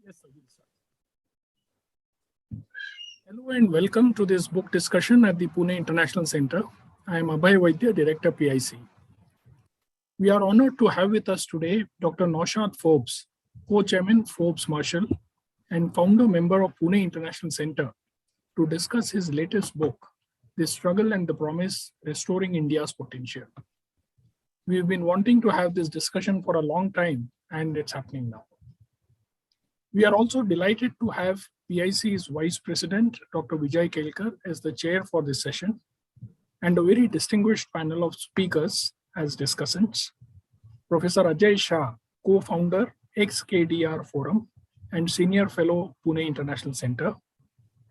Yes, I will start. Hello and welcome to this book discussion at the Pune International Center. I am Abhay Vaidya, Director PIC. We are honored to have with us today Dr. Naushad Forbes, Co-Chairman Forbes Marshall and founder member of Pune International Center, to discuss his latest book, The Struggle and the Promise, Restoring India's Potential. We've been wanting to have this discussion for a long time and it's happening now. We are also delighted to have PIC's Vice President, Dr. Vijay Kelkar, as the chair for this session, and a very distinguished panel of speakers as discussants. Professor Ajay Shah, co-founder, ex-KDR Forum, and Senior Fellow, Pune International Center,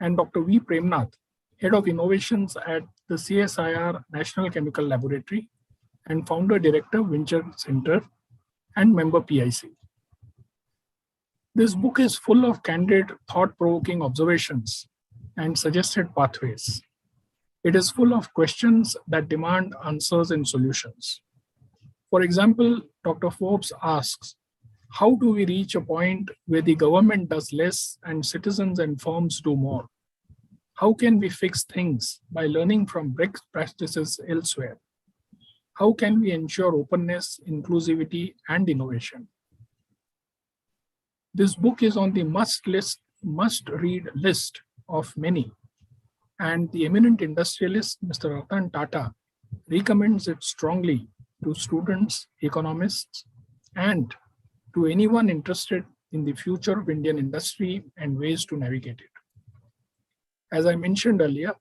and Dr. V. Premnath, Head of Innovations at the CSIR National Chemical Laboratory, and Founder Director, Venture Center, and member PIC. This book is full of candid, thought-provoking observations and suggested pathways. It is full of questions that demand answers and solutions. For example, Dr. Forbes asks, how do we reach a point where the government does less and citizens and firms do more? How can we fix things by learning from best practices elsewhere? How can we ensure openness, inclusivity, and innovation? This book is on the must-read list of many, and the eminent industrialist, Mr. Ratan Tata, recommends it strongly to students, economists, and to anyone interested in the future of Indian industry and ways to navigate it. As I mentioned earlier,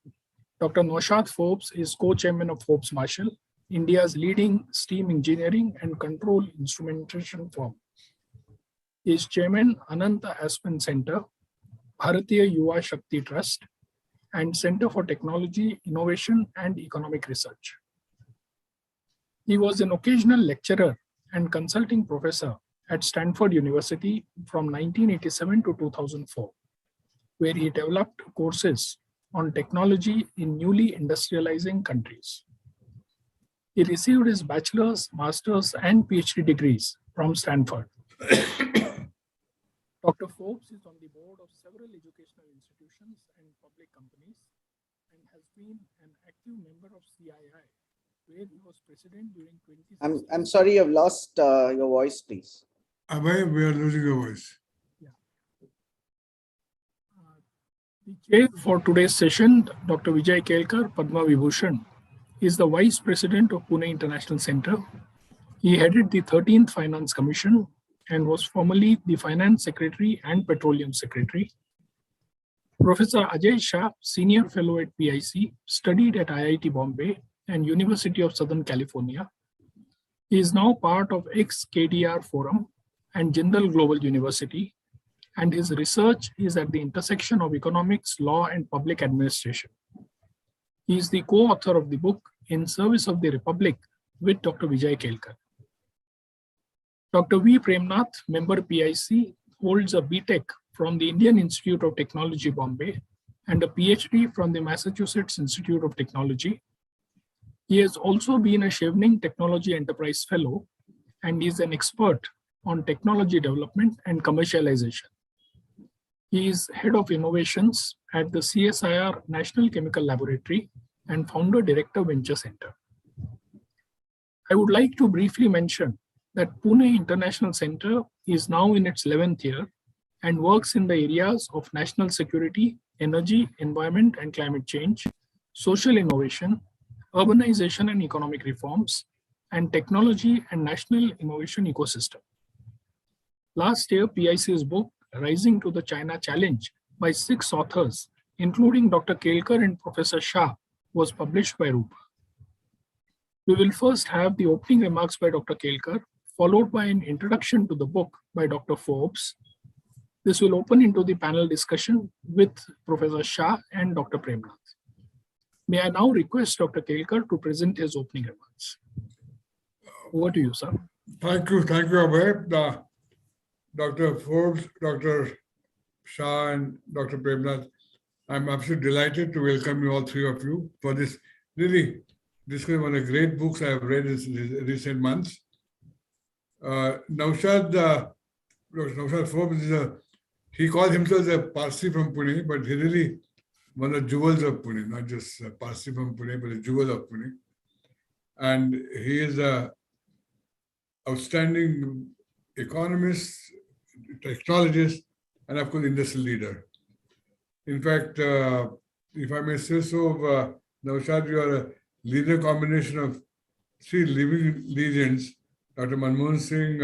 Dr. Naushad Forbes is co-chairman of Forbes Marshall, India's leading steam engineering and control instrumentation firm. He is chairman, Ananta Aspen Center, Bharatiya Yuva Shakti Trust, and Center for Technology, Innovation, and Economic Research. He was an occasional lecturer and consulting professor at Stanford University from 1987 to 2004, where he developed courses on technology in newly industrializing countries. He received his bachelor's, master's, and PhD degrees from Stanford. Dr. Forbes is on the board of several educational institutions and public companies and has been an active member of CII, where he was president during 2016. I'm sorry, you've lost your voice, please. Abhay, we are losing your voice. Yeah. The chair for today's session, Dr. Vijay Kelkar, Padma Vibhushan, is the vice president of Pune International Center. He headed the 13th Finance Commission and was formerly the Finance Secretary and Petroleum Secretary. Professor Ajay Shah, Senior Fellow at PIC, studied at IIT Bombay and University of Southern California. He is now part of ex-KDR Forum and Jindal Global University, and his research is at the intersection of economics, law, and public administration. He is the co-author of the book In Service of the Republic with Dr. Vijay Kelkar. Dr. V. Premnath, member PIC, holds a BTech from the Indian Institute of Technology, Bombay, and a PhD from the Massachusetts Institute of Technology. He has also been a Chevening Technology Enterprise Fellow, and is an expert on technology development and commercialization. He is Head of Innovations at the CSIR National Chemical Laboratory and Founder Director Venture Center. I would like to briefly mention that Pune International Center is now in its 11th year and works in the areas of national security, energy, environment and climate change, social innovation, urbanization and economic reforms, and technology and national innovation ecosystem. Last year, PIC's book, Rising to the China Challenge, by 6 authors, including Dr. Kelkar and Professor Shah, was published by Rupa. We will first have the opening remarks by Dr. Kelkar, followed by an introduction to the book by Dr. Forbes. This will open into the panel discussion with Professor Shah and Dr. Premnath. May I now request Dr. Kelkar to present his opening remarks. Over to you, sir. Thank you, Abhay. Dr. Forbes, Dr. Shah, and Dr. Premnath, I'm absolutely delighted to welcome you, all three of you, for this really discussion on the great books I have read in recent months. Naushad Forbes is a He called himself a Parsi from Pune, but he really one of the jewels of Pune, not just a Parsi from Pune, but a jewel of Pune. And he is a outstanding economist, technologist, and of course, industrial leader. In fact, if I may say so, Naushad, you are a leader combination of three living legends, Dr. Manmohan Singh,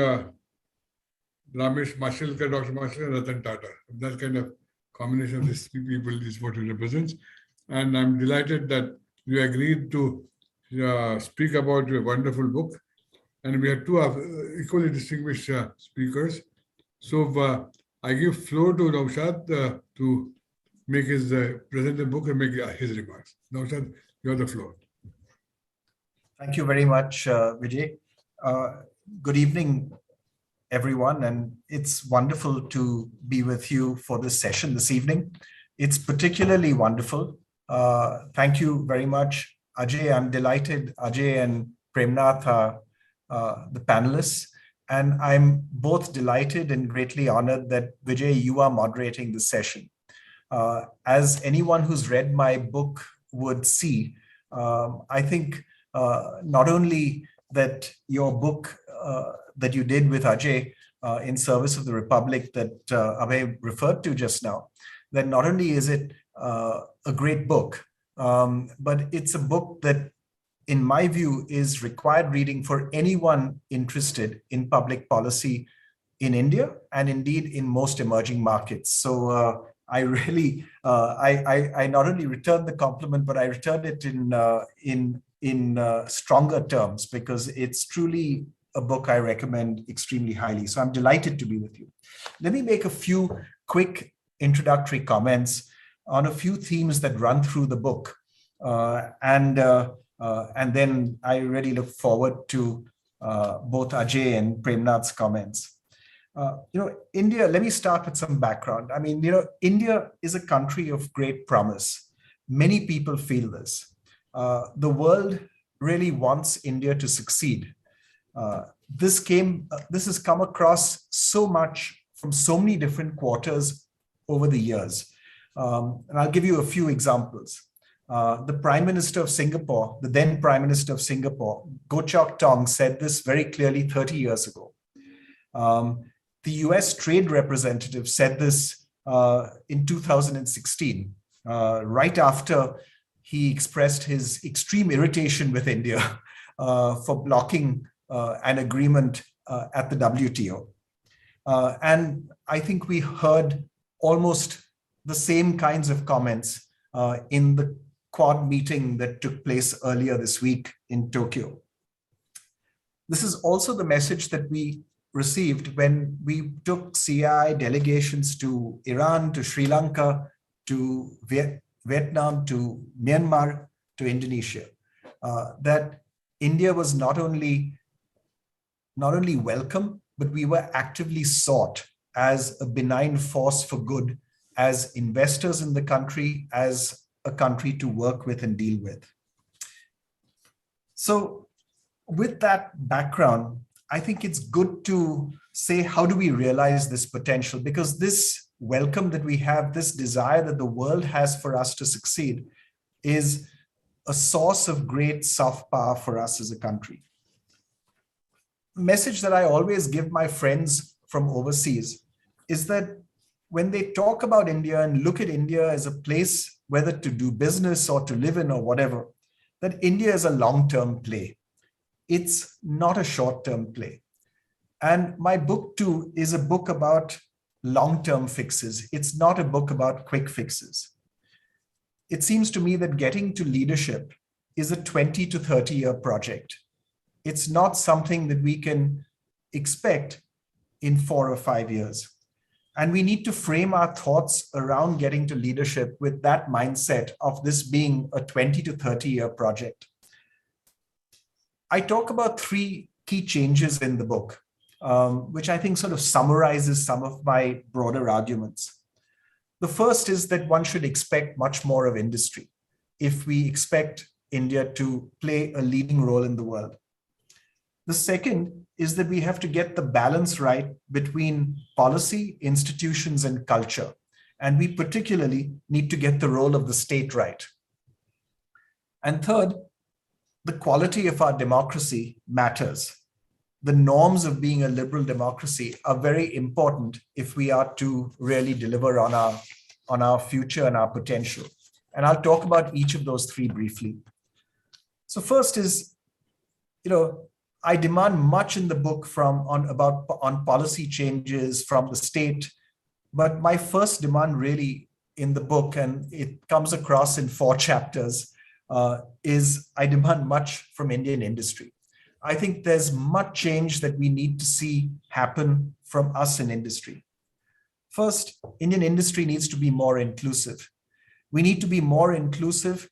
Ramesh Mashelkar, Dr. Mashelkar, and Ratan Tata. That kind of combination of these three people is what it represents. And I'm delighted that you agreed to speak about your wonderful book. And we have two equally distinguished speakers. So I give floor to Naushad to make his present the book and make his remarks. Naushad, you have the floor. Thank you very much, Vijay. Good evening, everyone, and it's wonderful to be with you for this session this evening. It's particularly wonderful. Thank you very much, Ajay. I'm delighted Ajay and Premnath are the panelists, and I'm both delighted and greatly honored that, Vijay, you are moderating this session. As anyone who's read my book would see, I think not only that your book that you did with Ajay in service of the Republic that Abhay referred to just now, that not only is it a great book, but it's a book that, in my view, is required reading for anyone interested in public policy in India and indeed in most emerging markets. So I really, I not only returned the compliment, but I returned it in stronger terms, because it's truly a book I recommend extremely highly. So I'm delighted to be with you. Let me make a few quick introductory comments on a few themes that run through the book. And then I really look forward to both Ajay and Premnath's comments. India, let me start with some background. I mean, India is a country of great promise. Many people feel this. The world really wants India to succeed. This has come across so much from so many different quarters over the years. And I'll give you a few examples. The Prime Minister of Singapore, the then Prime Minister of Singapore, Goh Chok Tong, said this very clearly 30 years ago. The US Trade Representative said this in 2016, right after he expressed his extreme irritation with India for blocking an agreement at the WTO. And I think we heard almost the same kinds of comments in the Quad meeting that took place earlier this week in Tokyo. This is also the message that we received when we took CI delegations to Iran, to Sri Lanka, to Vietnam, to Myanmar, to Indonesia, that India was not only welcome, but we were actively sought as a benign force for good, as investors in the country, as a country to work with and deal with. So with that background, I think it's good to say, how do we realize this potential? Because this welcome that we have, this desire that the world has for us to succeed, is a source of great soft power for us as a country. Message that I always give my friends from overseas is that when they talk about India and look at India as a place, whether to do business or to live in or whatever, that India is a long-term play. It's not a short-term play. And my book too is a book about long-term fixes. It's not a book about quick fixes. It seems to me that getting to leadership is a 20 to 30-year project. It's not something that we can expect in 4 or 5 years. And we need to frame our thoughts around getting to leadership with that mindset of this being a 20 to 30-year project. I talk about 3 key changes in the book, which I think sort of summarizes some of my broader arguments. The first is that one should expect much more of industry if we expect India to play a leading role in the world. The second is that we have to get the balance right between policy, institutions, and culture. And we particularly need to get the role of the state right. And third, the quality of our democracy matters. The norms of being a liberal democracy are very important if we are to really deliver on our future and our potential. And I'll talk about each of those three briefly. So first is, I demand much in the book on policy changes from the state, but my first demand really in the book, and it comes across in 4 chapters, is I demand much from Indian industry. I think there's much change that we need to see happen from us in industry. First, Indian industry needs to be more inclusive. We need to be more inclusive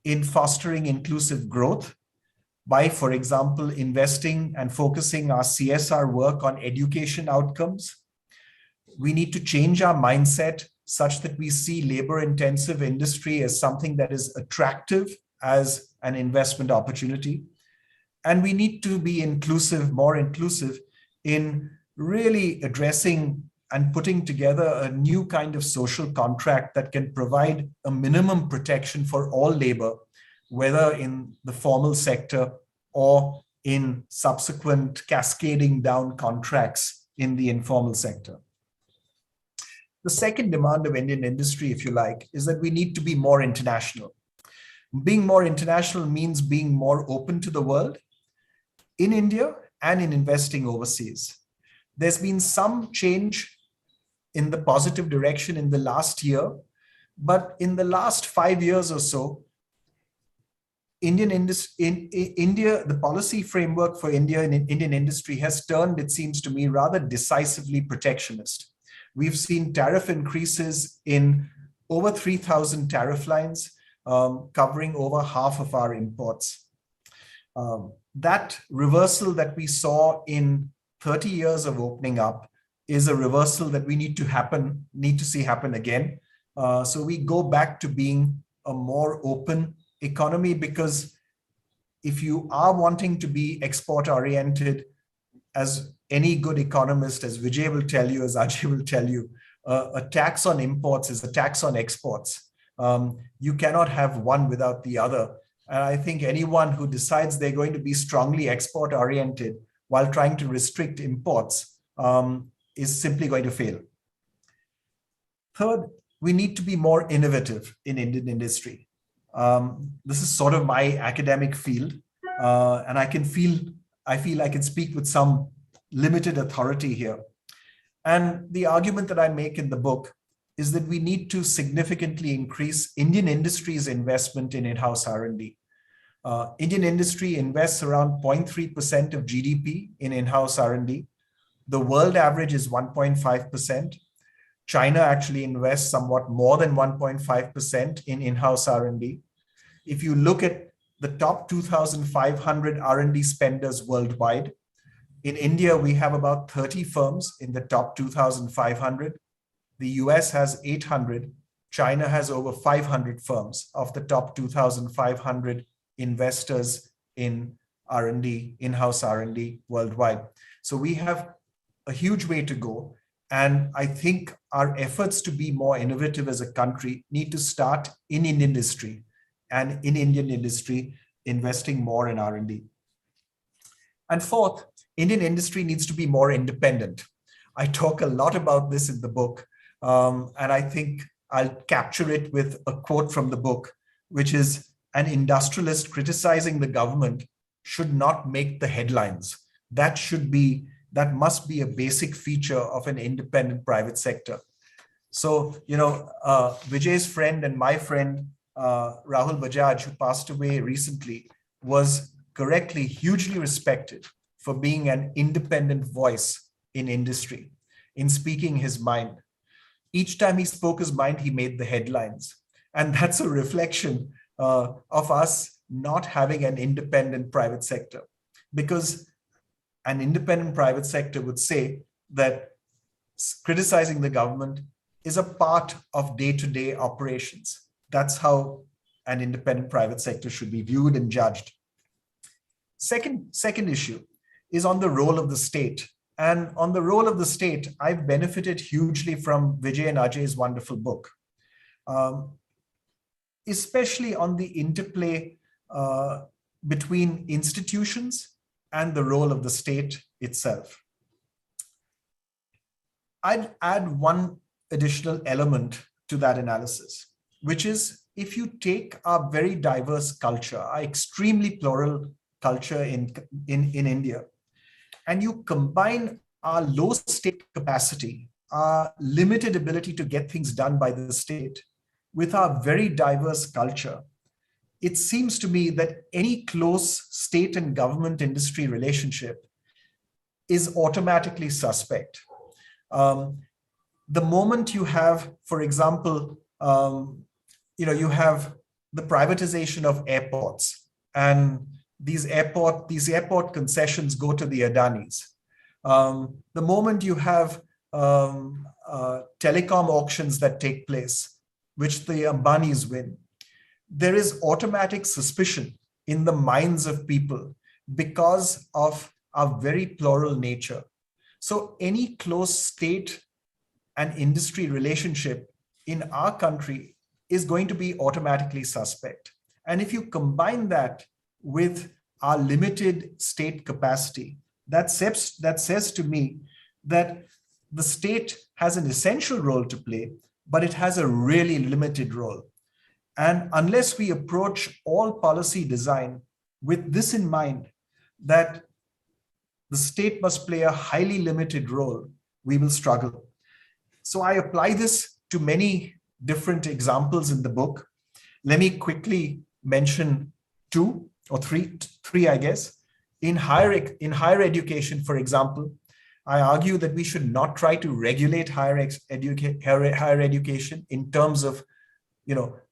in fostering inclusive growth by, for example, investing and focusing our CSR work on education outcomes. We need to change our mindset such that we see labor-intensive industry as something that is attractive as an investment opportunity. And we need to be inclusive, more inclusive in really addressing and putting together a new kind of social contract that can provide a minimum protection for all labor, whether in the formal sector or in subsequent cascading down contracts in the informal sector. The second demand of Indian industry, if you like, is that we need to be more international. Being more international means being more open to the world in India and in investing overseas. There's been some change in the positive direction in the last year, but in the last 5 years or so, the policy framework for India and Indian industry has turned, it seems to me, rather decisively protectionist. We've seen tariff increases in over 3,000 tariff lines, covering over half of our imports. That reversal that we saw in 30 years of opening up is a reversal that we need to see happen again. So we go back to being a more open economy, because if you are wanting to be export oriented, as any good economist, as Vijay will tell you, as Ajay will tell you, a tax on imports is a tax on exports. You cannot have one without the other. And I think anyone who decides they're going to be strongly export oriented while trying to restrict imports is simply going to fail. Third, we need to be more innovative in Indian industry. This is sort of my academic field, and I feel I can speak with some limited authority here. And the argument that I make in the book is that we need to significantly increase Indian industry's investment in in-house R&D. Indian industry invests around 0.3% of GDP in in-house R&D. The world average is 1.5%. China actually invests somewhat more than 1.5% in in-house R&D. If you look at the top 2,500 R&D spenders worldwide, in India, we have about 30 firms in the top 2,500. The US has 800. China has over 500 firms of the top 2,500 investors in R&D, in-house R&D worldwide. So we have a huge way to go. And I think our efforts to be more innovative as a country need to start in Indian industry, and in Indian industry, investing more in R&D. And fourth, Indian industry needs to be more independent. I talk a lot about this in the book, and I think I'll capture it with a quote from the book, which is, an industrialist criticizing the government should not make the headlines. That must be a basic feature of an independent private sector. So, Vijay's friend and my friend, Rahul Bajaj, who passed away recently, was correctly hugely respected for being an independent voice in industry, in speaking his mind. Each time he spoke his mind, he made the headlines. And that's a reflection of us not having an independent private sector, because an independent private sector would say that criticizing the government is a part of day-to-day operations. That's how an independent private sector should be viewed and judged. Second issue is on the role of the state. And on the role of the state, I've benefited hugely from Vijay and Ajay's wonderful book, especially on the interplay between institutions and the role of the state itself. I'd add one additional element to that analysis, which is if you take our very diverse culture, our extremely plural culture in India, and you combine our low state capacity, our limited ability to get things done by the state, with our very diverse culture, it seems to me that any close state and government industry relationship is automatically suspect. The moment you have, for example, you have the privatization of airports, and these airport concessions go to the Adanis. The moment you have telecom auctions that take place, which the Ambanis win, there is automatic suspicion in the minds of people because of our very plural nature. So any close state and industry relationship in our country is going to be automatically suspect. And if you combine that with our limited state capacity, that says to me that the state has an essential role to play, but it has a really limited role. And unless we approach all policy design with this in mind, that the state must play a highly limited role, we will struggle. So I apply this to many different examples in the book. Let me quickly mention two or three, I guess. In higher education, for example, I argue that we should not try to regulate higher education in terms of,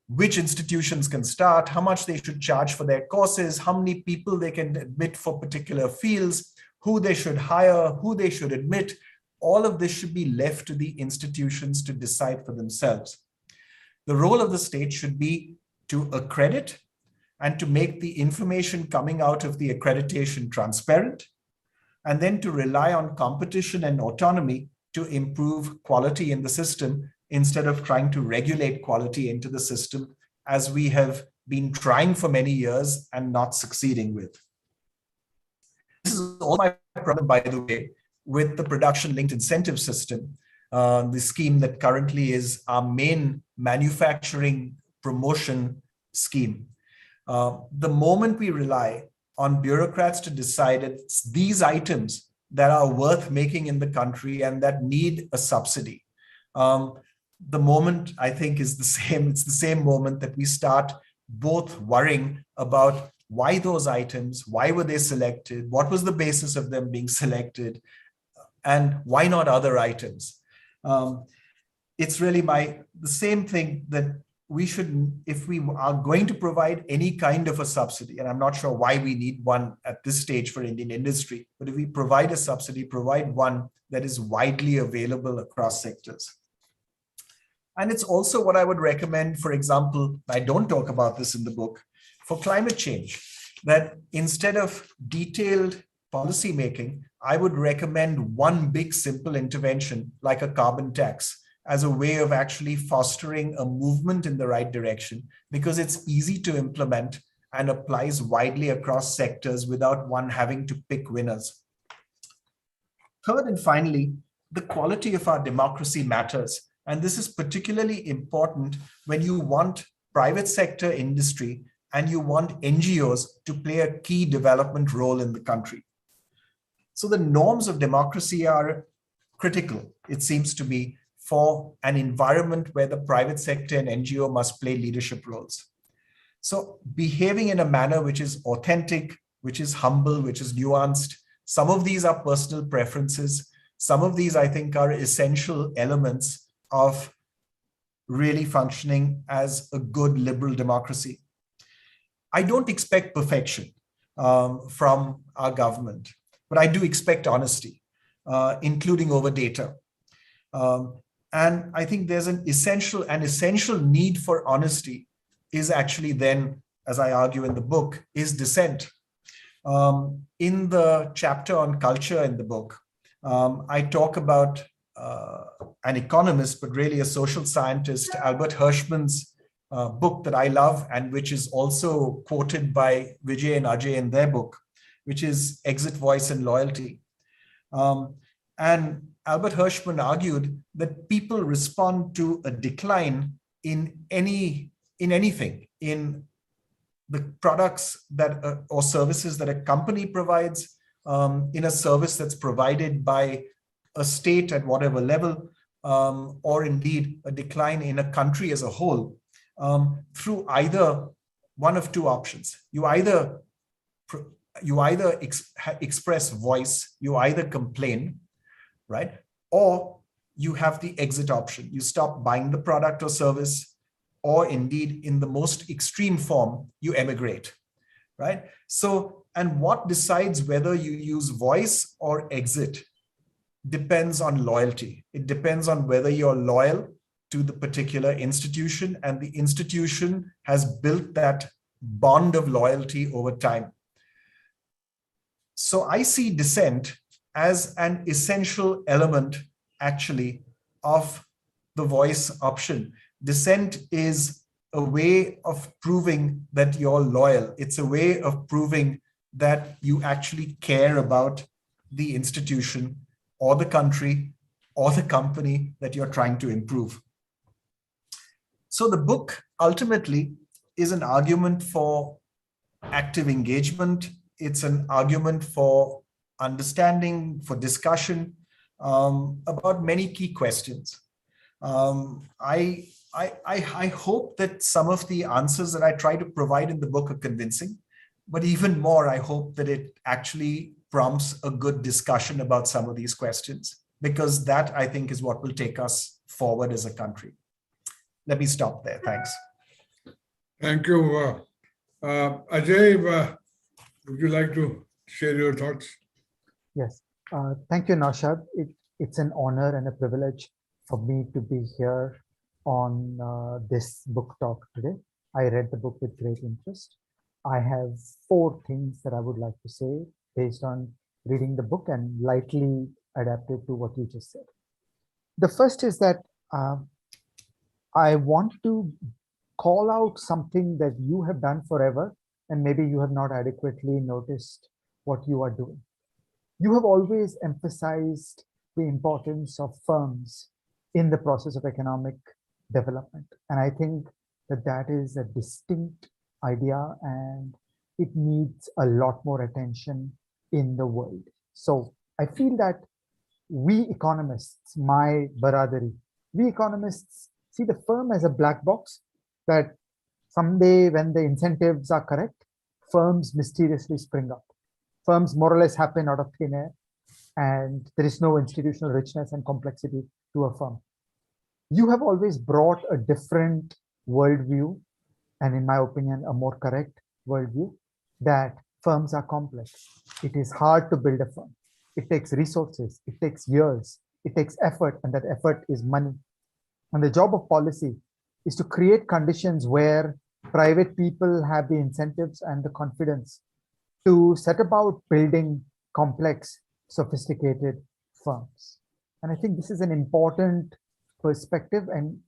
which institutions can start, how much they should charge for their courses, how many people they can admit for particular fields, who they should hire, who they should admit. All of this should be left to the institutions to decide for themselves. The role of the state should be to accredit and to make the information coming out of the accreditation transparent, and then to rely on competition and autonomy to improve quality in the system instead of trying to regulate quality into the system, as we have been trying for many years and not succeeding with. This is all my problem, by the way, with the production-linked incentive system, the scheme that currently is our main manufacturing promotion scheme. The moment we rely on bureaucrats to decide it's these items that are worth making in the country and that need a subsidy, the moment, I think, is the same. It's the same moment that we start both worrying about why those items, why were they selected, what was the basis of them being selected, and why not other items. It's really the same thing that we should, if we are going to provide any kind of a subsidy, and I'm not sure why we need one at this stage for Indian industry, but if we provide a subsidy, provide one that is widely available across sectors. And it's also what I would recommend, for example, I don't talk about this in the book, for climate change, that instead of detailed policy making, I would recommend one big simple intervention like a carbon tax as a way of actually fostering a movement in the right direction, because it's easy to implement and applies widely across sectors without one having to pick winners. Third and finally, the quality of our democracy matters. And this is particularly important when you want private sector industry and you want NGOs to play a key development role in the country. So the norms of democracy are critical, it seems to me, for an environment where the private sector and NGO must play leadership roles. So behaving in a manner which is authentic, which is humble, which is nuanced. Some of these are personal preferences. Some of these, I think, are essential elements of really functioning as a good liberal democracy. I don't expect perfection from our government, but I do expect honesty, including over data. And I think there's an essential need for honesty is actually then, as I argue in the book, is dissent. In the chapter on culture in the book, I talk about an economist, but really a social scientist, Albert Hirschman's book that I love, and which is also quoted by Vijay and Ajay in their book, which is Exit, Voice, and Loyalty. And Albert Hirschman argued that people respond to a decline in anything, in the products that or services that a company provides, in a service that's provided by a state at whatever level, or indeed a decline in a country as a whole, through either one of two options. You either express voice, you either complain, right? Or you have the exit option. You stop buying the product or service, or indeed, in the most extreme form, you emigrate, right? So, and what decides whether you use voice or exit depends on loyalty. It depends on whether you're loyal to the particular institution, and the institution has built that bond of loyalty over time. So I see dissent as an essential element, actually, of the voice option. Dissent is a way of proving that you're loyal. It's a way of proving that you actually care about the institution or the country or the company that you're trying to improve. So the book ultimately is an argument for active engagement. It's an argument for understanding, for discussion about many key questions. I hope that some of the answers that I try to provide in the book are convincing, but even more, I hope that it actually prompts a good discussion about some of these questions, because that, I think, is what will take us forward as a country. Let me stop there. Thanks. Thank you. Ajay, would you like to share your thoughts? Yes. Thank you, Naushad. It's an honor and a privilege for me to be here on this book talk today. I read the book with great interest. I have 4 things that I would like to say based on reading the book and lightly adapted to what you just said. The first is that I want to call out something that you have done forever, and maybe you have not adequately noticed what you are doing. You have always emphasized the importance of firms in the process of economic development. And I think that that is a distinct idea, and it needs a lot more attention in the world. So I feel that we economists, my baradari, we economists see the firm as a black box that someday when the incentives are correct, firms mysteriously spring up. Firms more or less happen out of thin air, and there is no institutional richness and complexity to a firm. You have always brought a different worldview, and in my opinion, a more correct worldview, that firms are complex. It is hard to build a firm. It takes resources, it takes years, it takes effort, and that effort is money. And the job of policy is to create conditions where private people have the incentives and the confidence to set about building complex, sophisticated firms. And I think this is an important perspective, and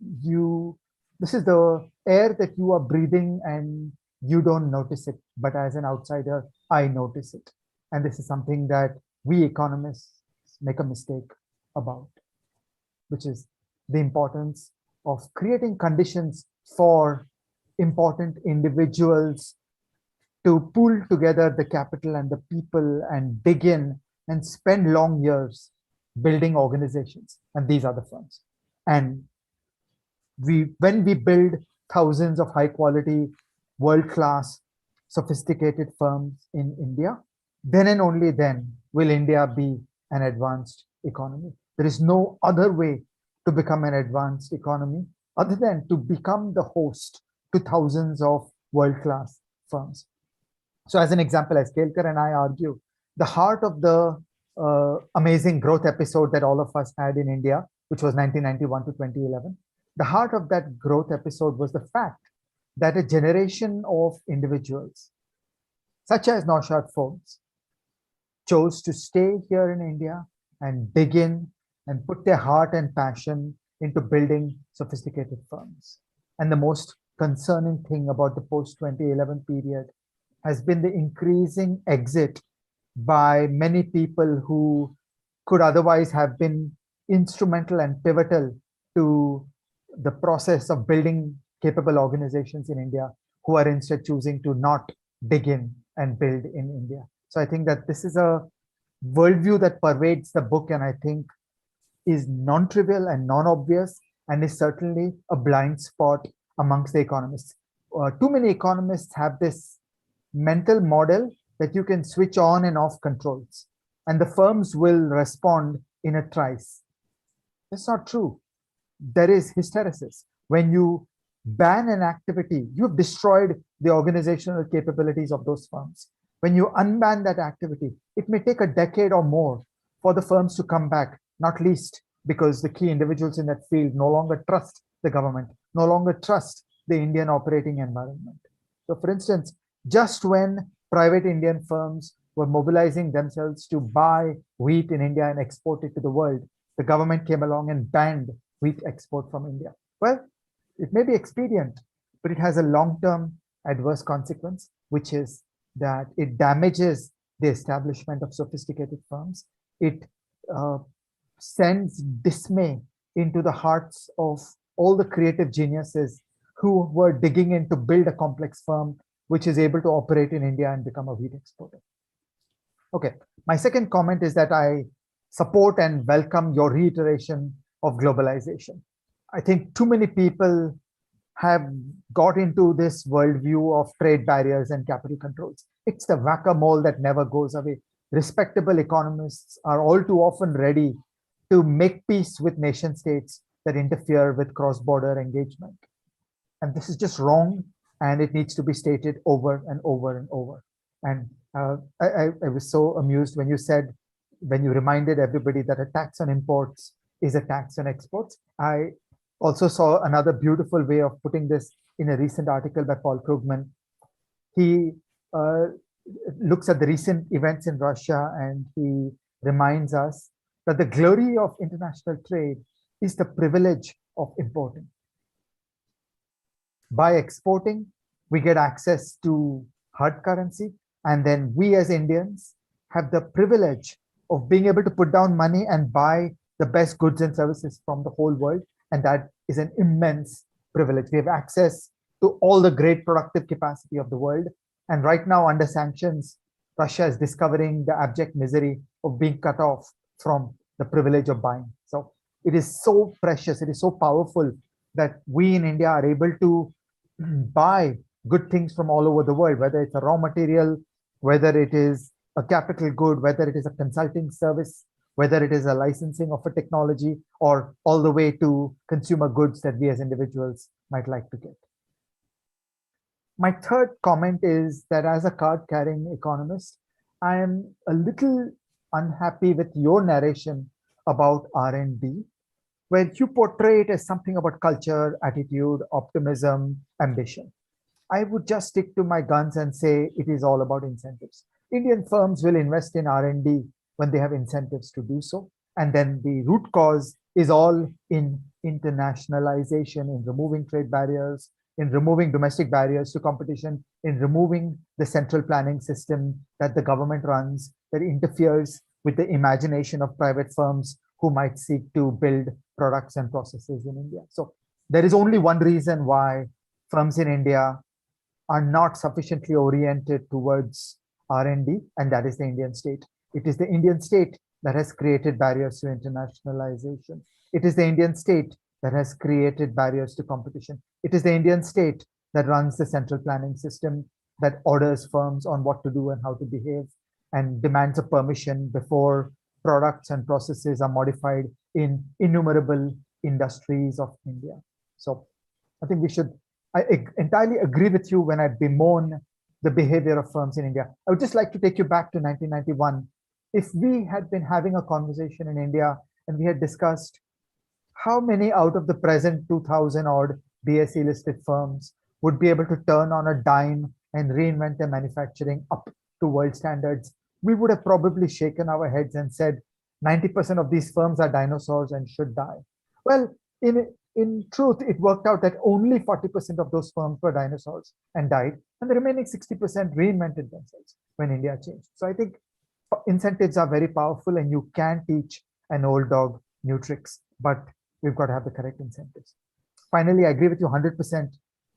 this is the air that you are breathing and you don't notice it, but as an outsider, I notice it. And this is something that we economists make a mistake about, which is the importance of creating conditions for important individuals to pull together the capital and the people and dig in and spend long years building organizations. And these are the firms. And when we build thousands of high quality, world-class, sophisticated firms in India, then and only then will India be an advanced economy. There is no other way to become an advanced economy other than to become the host to thousands of world-class firms. So as an example, as Kelkar and I argue, the heart of the amazing growth episode that all of us had in India, which was 1991 to 2011, the heart of that growth episode was the fact that a generation of individuals such as Naushad Forbes, chose to stay here in India and dig in and put their heart and passion into building sophisticated firms. And the most concerning thing about the post-2011 period has been the increasing exit by many people who could otherwise have been instrumental and pivotal to the process of building capable organizations in India, who are instead choosing to not dig in and build in India. So I think that this is a worldview that pervades the book, and I think is non-trivial and non-obvious, and is certainly a blind spot amongst the economists. Too many economists have this mental model that you can switch on and off controls, and the firms will respond in a trice. That's not true. There is hysteresis. When you ban an activity, you've destroyed the organizational capabilities of those firms. When you unban that activity, it may take a decade or more for the firms to come back, not least because the key individuals in that field no longer trust the government, no longer trust the Indian operating environment. So for instance, just when private Indian firms were mobilizing themselves to buy wheat in India and export it to the world, the government came along and banned wheat export from India. Well, it may be expedient, but it has a long-term adverse consequence, which is that it damages the establishment of sophisticated firms. It sends dismay into the hearts of all the creative geniuses who were digging in to build a complex firm which is able to operate in India and become a wheat exporter. Okay, my second comment is that I support and welcome your reiteration of globalization. I think too many people have got into this worldview of trade barriers and capital controls. It's the whack-a-mole that never goes away. Respectable economists are all too often ready to make peace with nation states that interfere with cross-border engagement. And this is just wrong, and it needs to be stated over and over and over. And I was so amused when you reminded everybody that a tax on imports is a tax on exports. I also saw another beautiful way of putting this in a recent article by Paul Krugman. He looks at the recent events in Russia, and he reminds us that the glory of international trade is the privilege of importing. By exporting, we get access to hard currency, and then we as Indians have the privilege of being able to put down money and buy the best goods and services from the whole world. And that is an immense privilege. We have access to all the great productive capacity of the world. And right now, under sanctions, Russia is discovering the abject misery of being cut off from the privilege of buying. So it is so precious, it is so powerful that we in India are able to buy good things from all over the world, whether it's a raw material, whether it is a capital good, whether it is a consulting service, whether it is a licensing of a technology, or all the way to consumer goods that we as individuals might like to get. My third comment is that as a card-carrying economist, I am a little unhappy with your narration about R&D, where you portray it as something about culture, attitude, optimism, ambition. I would just stick to my guns and say it is all about incentives. Indian firms will invest in R&D when they have incentives to do so. And then the root cause is all in internationalization, in removing trade barriers, in removing domestic barriers to competition, in removing the central planning system that the government runs that interferes with the imagination of private firms who might seek to build products and processes in India. So there is only one reason why firms in India are not sufficiently oriented towards R&D, and that is the Indian state. It is the Indian state that has created barriers to internationalization. It is the Indian state that has created barriers to competition. It is the Indian state that runs the central planning system, that orders firms on what to do and how to behave, and demands a permission before products and processes are modified in innumerable industries of India. So I think I entirely agree with you when I bemoan the behavior of firms in India. I would just like to take you back to 1991. If we had been having a conversation in India and we had discussed how many out of the present 2000 odd BSE listed firms would be able to turn on a dime and reinvent their manufacturing up to world standards, we would have probably shaken our heads and said 90% of these firms are dinosaurs and should die. Well, in truth, it worked out that only 40% of those firms were dinosaurs and died, and the remaining 60% reinvented themselves when India changed. So I think incentives are very powerful, and you can teach an old dog new tricks, but we've got to have the correct incentives. Finally, I agree with you 100%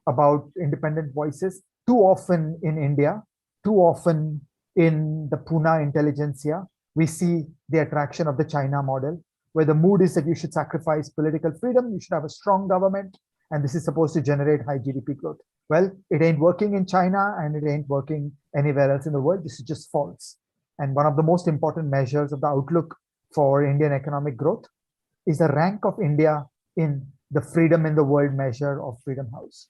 about independent voices. Too often in India, too often in the Pune intelligentsia, we see the attraction of the China model, where the mood is that you should sacrifice political freedom, you should have a strong government, and this is supposed to generate high GDP growth. Well, it ain't working in China and it ain't working anywhere else in the world. This is just false. And one of the most important measures of the outlook for Indian economic growth is the rank of India in the Freedom in the World measure of Freedom House.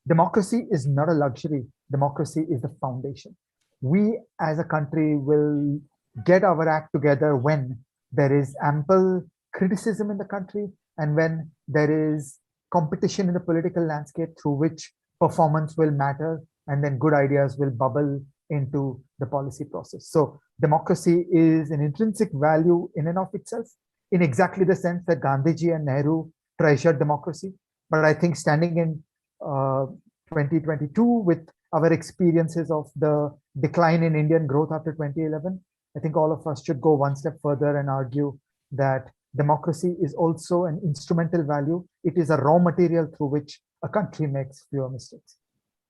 Democracy is not a luxury. Democracy is the foundation. We as a country will get our act together when there is ample criticism in the country and when there is competition in the political landscape through which performance will matter and then good ideas will bubble into the policy process. So democracy is an intrinsic value in and of itself, in exactly the sense that Gandhiji and Nehru treasured democracy. But I think standing in 2022 with our experiences of the decline in Indian growth after 2011, I think all of us should go one step further and argue that democracy is also an instrumental value. It is a raw material through which a country makes fewer mistakes.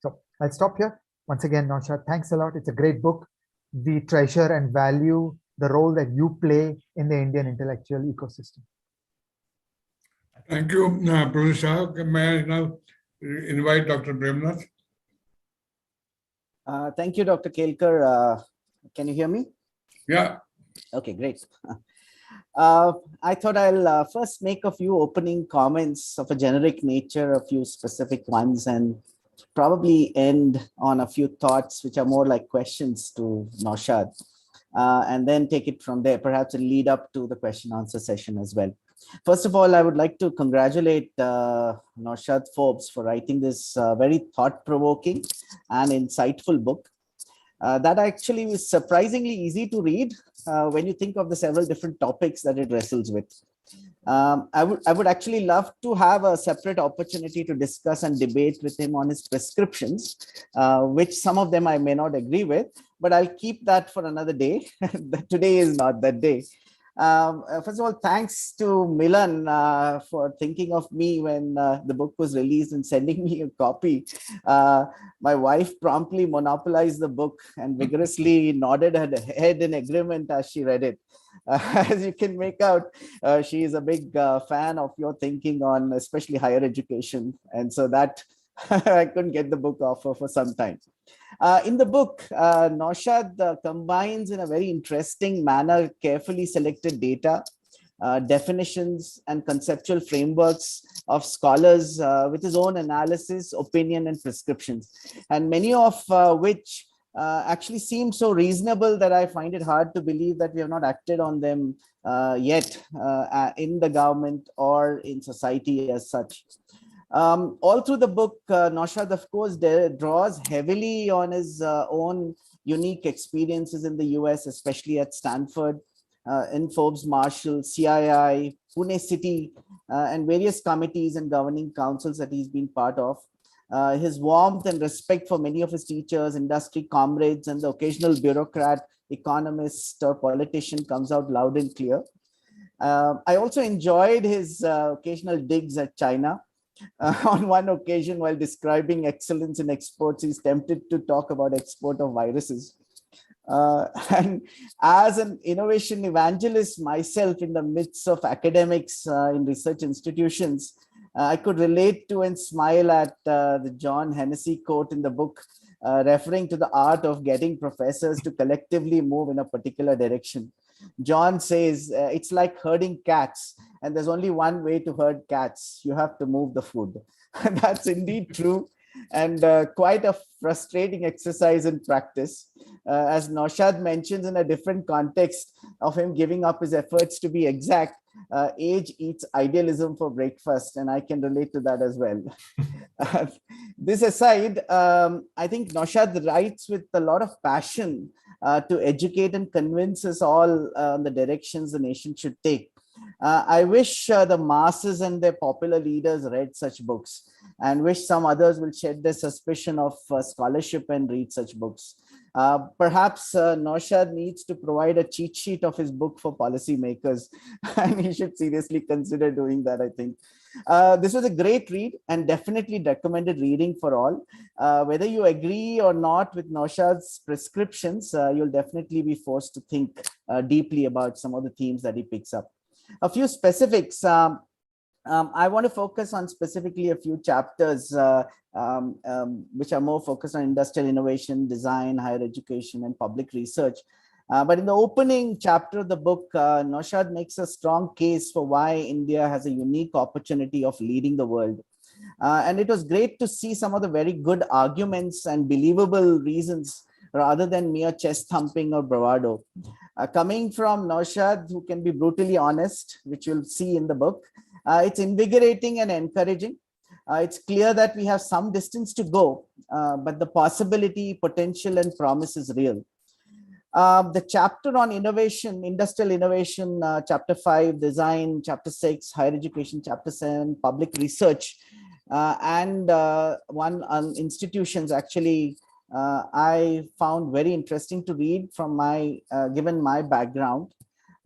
So I'll stop here. Once again, Naushad, thanks a lot. It's a great book. We treasure and value the role that you play in the Indian intellectual ecosystem. Thank you, Professor Shah. May I now invite Dr. Premnath? Thank you, Dr. Kelkar. Can you hear me? Yeah. Okay, great. I thought I'll first make a few opening comments of a generic nature, a few specific ones, and probably end on a few thoughts which are more like questions to Naushad, and then take it from there. Perhaps it'll lead up to the question answer session as well. First of all, I would like to congratulate Naushad Forbes for writing this very thought-provoking and insightful book. That actually is surprisingly easy to read when you think of the several different topics that it wrestles with. I would actually love to have a separate opportunity to discuss and debate with him on his prescriptions, which some of them I may not agree with, but I'll keep that for another day. Today is not that day. First of all, thanks to Milan for thinking of me when the book was released and sending me a copy. My wife promptly monopolized the book and vigorously nodded her head in agreement as she read it. As you can make out, she is a big fan of your thinking on especially higher education. And so that I couldn't get the book off her for some time. In the book, Naushad combines in a very interesting manner carefully selected data, definitions, and conceptual frameworks of scholars with his own analysis, opinion, and prescriptions, and many of which actually seem so reasonable that I find it hard to believe that we have not acted on them yet in the government or in society as such. All through the book, Naushad, of course, draws heavily on his own unique experiences in the US, especially at Stanford, in Forbes Marshall, CII, Pune City, and various committees and governing councils that he's been part of. His warmth and respect for many of his teachers, industry comrades, and the occasional bureaucrat, economist, or politician comes out loud and clear. I also enjoyed his occasional digs at China. On one occasion, while describing excellence in exports, he's tempted to talk about export of viruses. And as an innovation evangelist myself in the midst of academics in research institutions, I could relate to and smile at the John Hennessy quote in the book, referring to the art of getting professors to collectively move in a particular direction. John says, it's like herding cats, and there's only one way to herd cats. You have to move the food. And that's indeed true, and quite a frustrating exercise in practice. As Naushad mentions in a different context of him giving up his efforts to be exact, age eats idealism for breakfast, and I can relate to that as well. This aside, I think Naushad writes with a lot of passion to educate and convince us all on the directions the nation should take. I wish the masses and their popular leaders read such books, and wish some others will shed their suspicion of scholarship and read such books. Perhaps Naushad needs to provide a cheat sheet of his book for policymakers, and he should seriously consider doing that, I think. This was a great read and definitely recommended reading for all. Whether you agree or not with Naushad's prescriptions, you'll definitely be forced to think deeply about some of the themes that he picks up. A few specifics. I want to focus on specifically a few chapters which are more focused on industrial innovation, design, higher education, and public research. But in the opening chapter of the book, Naushad makes a strong case for why India has a unique opportunity of leading the world. And it was great to see some of the very good arguments and believable reasons rather than mere chest thumping or bravado. Coming from Naushad, who can be brutally honest, which you'll see in the book, it's invigorating and encouraging. It's clear that we have some distance to go, but the possibility, potential, and promise is real. The chapter on innovation, industrial innovation, chapter 5, design, chapter 6, higher education, chapter 7, public research, and one on institutions, actually, I found very interesting to read from my, given my background.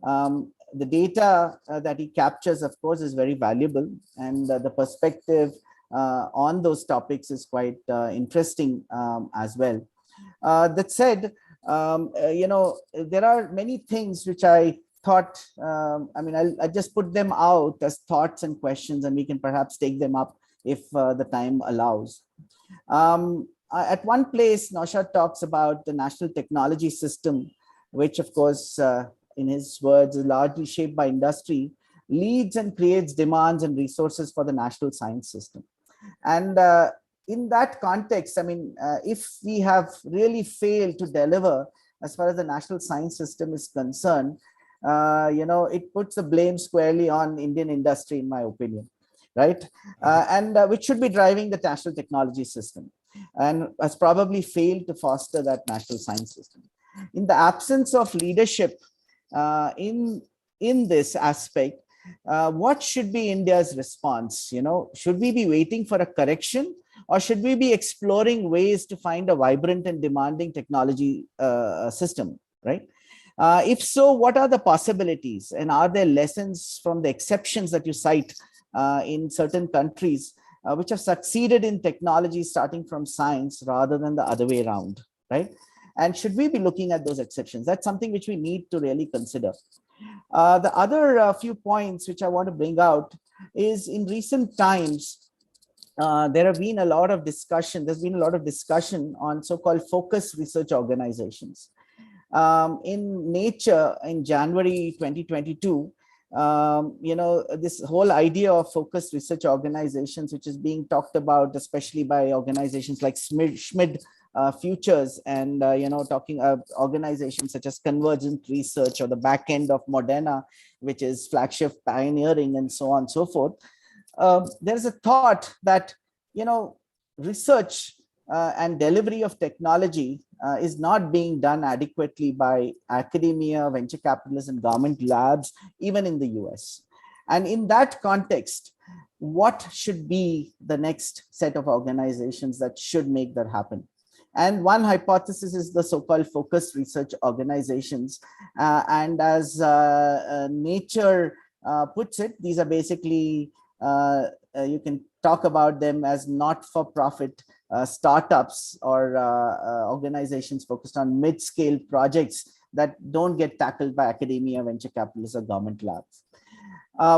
The data that he captures, of course, is very valuable, and the perspective on those topics is quite interesting as well. That said, there are many things which I thought, I'll just put them out as thoughts and questions, and we can perhaps take them up if the time allows. At one place, Naushad talks about the national technology system, which of course, in his words, is largely shaped by industry, leads and creates demands and resources for the national science system. And in that context, if we have really failed to deliver as far as the national science system is concerned, it puts the blame squarely on Indian industry, in my opinion, right? And which should be driving the national technology system, and has probably failed to foster that national science system. In the absence of leadership in this aspect, what should be India's response? Should we be waiting for a correction, or should we be exploring ways to find a vibrant and demanding technology system, right? If so, what are the possibilities, and are there lessons from the exceptions that you cite in certain countries which have succeeded in technology starting from science rather than the other way around, right? And should we be looking at those exceptions? That's something which we need to really consider. The other few points which I want to bring out is, in recent times, there's been a lot of discussion on so-called focus research organizations. In Nature, in January 2022, this whole idea of focused research organizations, which is being talked about, especially by organizations like Schmid Futures, and talking organizations such as Convergent Research, or the back end of Moderna, which is flagship pioneering, and so on and so forth. There's a thought that research and delivery of technology is not being done adequately by academia, venture capitalists, and government labs, even in the US. And in that context, what should be the next set of organizations that should make that happen? And one hypothesis is the so-called focused research organizations. And as Nature puts it, these are basically, you can talk about them as not-for-profit startups or organizations focused on mid-scale projects that don't get tackled by academia, venture capitalists, or government labs.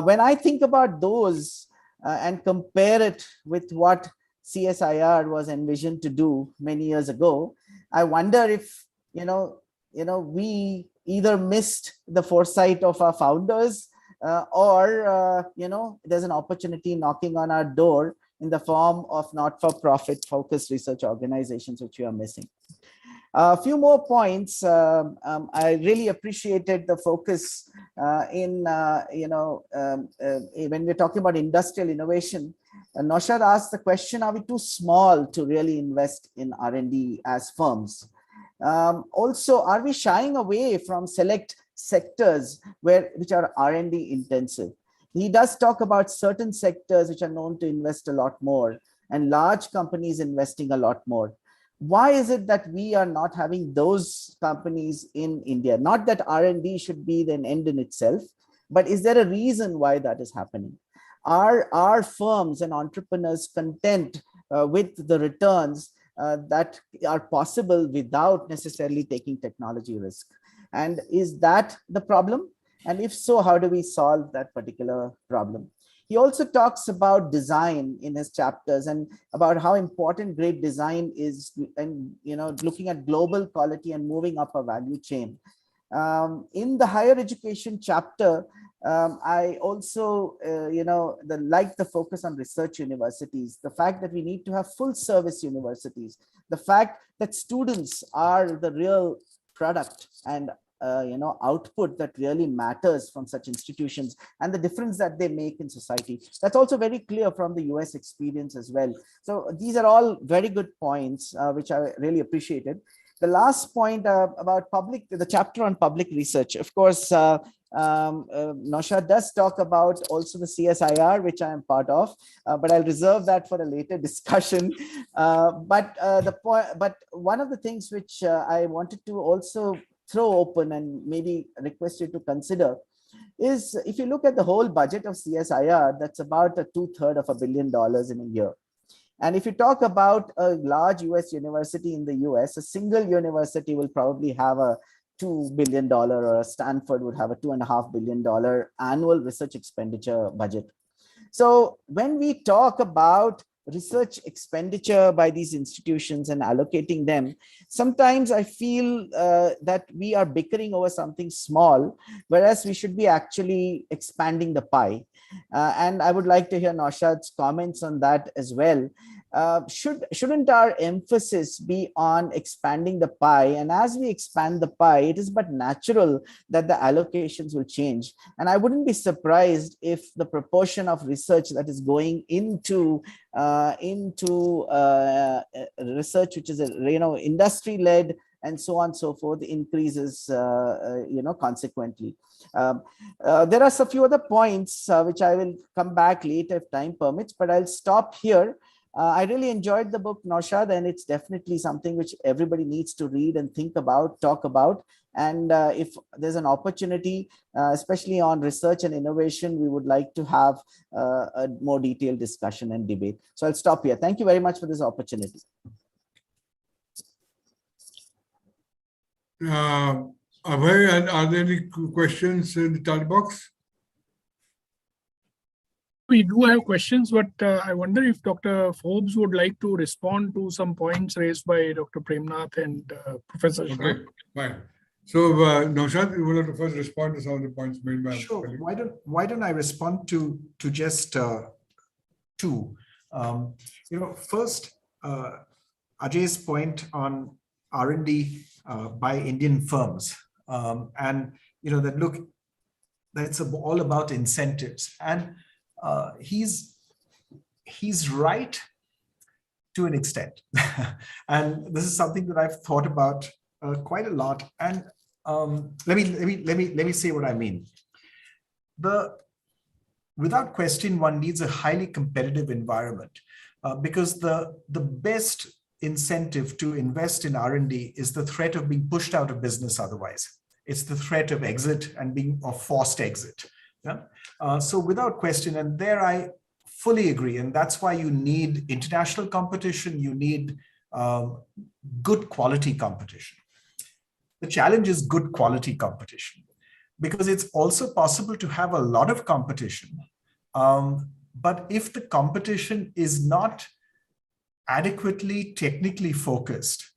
When I think about those and compare it with what CSIR was envisioned to do many years ago, I wonder if we either missed the foresight of our founders, or there's an opportunity knocking on our door in the form of not-for-profit focused research organizations which we are missing. A few more points. I really appreciated the focus when we're talking about industrial innovation, Naushad asked the question, are we too small to really invest in R&D as firms? Also, are we shying away from select sectors which are R&D intensive? He does talk about certain sectors which are known to invest a lot more and large companies investing a lot more. Why is it that we are not having those companies in India? Not that R&D should be an end in itself, but is there a reason why that is happening? Are firms and entrepreneurs content with the returns that are possible without necessarily taking technology risk? And is that the problem? And if so, how do we solve that particular problem? He also talks about design in his chapters and about how important great design is, and looking at global quality and moving up a value chain. In the higher education chapter, I also, like the focus on research universities, the fact that we need to have full service universities, the fact that students are the real product and output that really matters from such institutions and the difference that they make in society. That's also very clear from the US experience as well. So these are all very good points, which I really appreciated. The last point about the chapter on public research, of course, Naushad does talk about also the CSIR, which I am part of, but I'll reserve that for a later discussion. But one of the things which I wanted to also throw open and maybe request you to consider is, if you look at the whole budget of CSIR, that's about $2/3 of $1 billion in a year. And if you talk about a large US university in the US, a single university will probably have a $2 billion, or a Stanford would have a $2.5 billion annual research expenditure budget. So when we talk about research expenditure by these institutions and allocating them, sometimes I feel that we are bickering over something small, whereas we should be actually expanding the pie. And I would like to hear Naushad's comments on that as well. Shouldn't our emphasis be on expanding the pie? And as we expand the pie, it is but natural that the allocations will change. And I wouldn't be surprised if the proportion of research that is going into research, which is industry-led and so on and so forth, increases consequently. There are a few other points which I will come back later if time permits, but I'll stop here. I really enjoyed the book, Naushad, and it's definitely something which everybody needs to read and think about, talk about. And if there's an opportunity, especially on research and innovation, we would like to have a more detailed discussion and debate. So I'll stop here. Thank you very much for this opportunity. Abhay, are there any questions in the chat box? We do have questions, but I wonder if Dr. Forbes would like to respond to some points raised by Dr. Premnath and Professor Shah. Okay, fine. So, Naushad, you will have to first respond to some of the points made by. Sure. Why don't I respond to just two? First, Ajay's point on R&D by Indian firms, and that look, that's all about incentives, and he's right to an extent. And this is something that I've thought about quite a lot. And let me say what I mean. Without question, one needs a highly competitive environment because the best incentive to invest in R&D is the threat of being pushed out of business otherwise. It's the threat of exit and being of forced exit. Yeah? So without question, and there I fully agree, and that's why you need international competition, you need good quality competition. The challenge is good quality competition, because it's also possible to have a lot of competition, but if the competition is not adequately technically focused,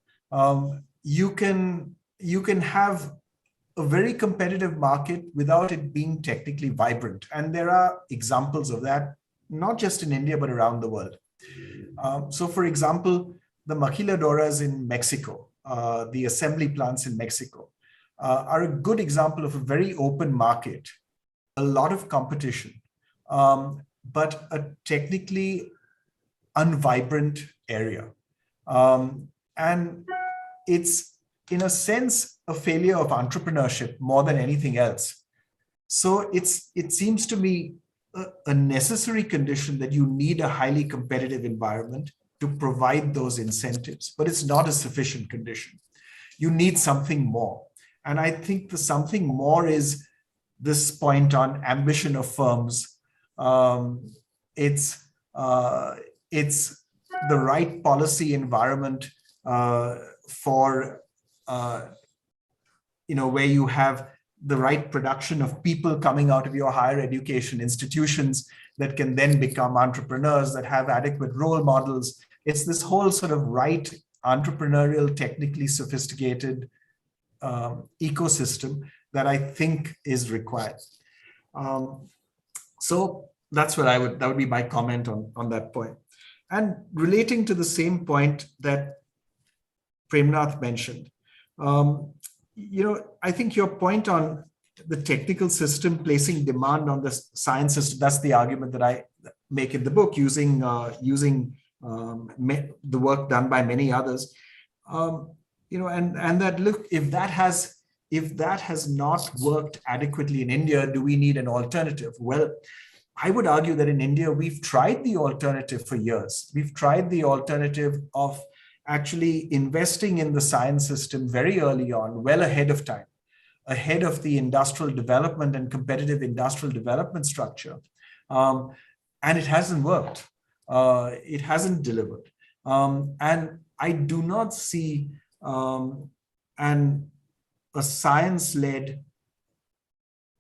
you can have a very competitive market without it being technically vibrant. And there are examples of that, not just in India, but around the world. So for example, the maquiladoras in Mexico, the assembly plants in Mexico, are a good example of a very open market, a lot of competition, but a technically unvibrant area. And it's, in a sense, a failure of entrepreneurship more than anything else. So it seems to me a necessary condition that you need a highly competitive environment to provide those incentives, but it's not a sufficient condition. You need something more. And I think the something more is this point on ambition of firms. It's the right policy environment for where you have the right production of people coming out of your higher education institutions that can then become entrepreneurs, that have adequate role models. It's this whole sort of right entrepreneurial, technically sophisticated ecosystem that I think is required. So that's what that would be my comment on that point. And relating to the same point that Premnath mentioned, I think your point on the technical system placing demand on the science system, that's the argument that I make in the book using the work done by many others. And that, look, if that has not worked adequately in India, do we need an alternative? Well, I would argue that in India, we've tried the alternative for years. We've tried the alternative of actually investing in the science system very early on, well ahead of time, ahead of the industrial development and competitive industrial development structure. And it hasn't worked. It hasn't delivered. And I do not see a science-led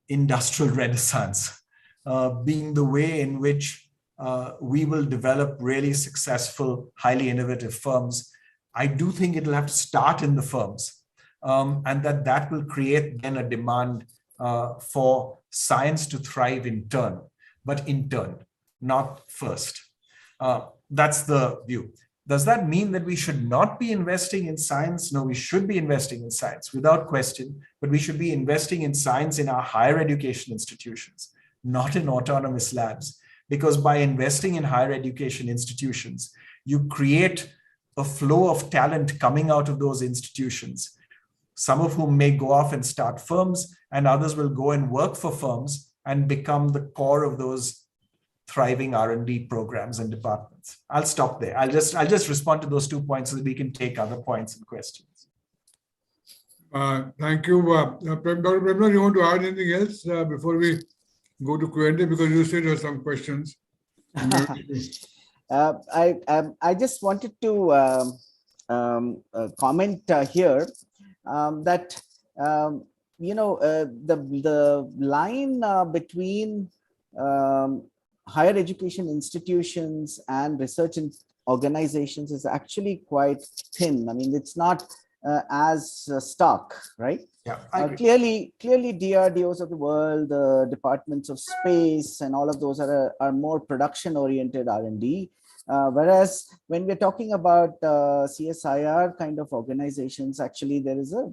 industrial renaissance being the way in which we will develop really successful, highly innovative firms. I do think it'll have to start in the firms, and that will create then a demand for science to thrive in turn, but in turn, not first. That's the view. Does that mean that we should not be investing in science? No, we should be investing in science without question, but we should be investing in science in our higher education institutions, not in autonomous labs. Because by investing in higher education institutions, you create a flow of talent coming out of those institutions, some of whom may go off and start firms, and others will go and work for firms and become the core of those thriving R&D programs and departments. I'll stop there. I'll just respond to those 2 points so that we can take other points and questions. Thank you. Dr. Premnath, you want to add anything else before we go to Q&A? Because you said there are some questions. I just wanted to comment here that the line between higher education institutions and research organizations is actually quite thin. I mean, it's not as stark, right? Yeah, clearly DRDOs of the world, the departments of space, and all of those are more production-oriented R&D. Whereas when we're talking about CSIR kind of organizations, actually there's a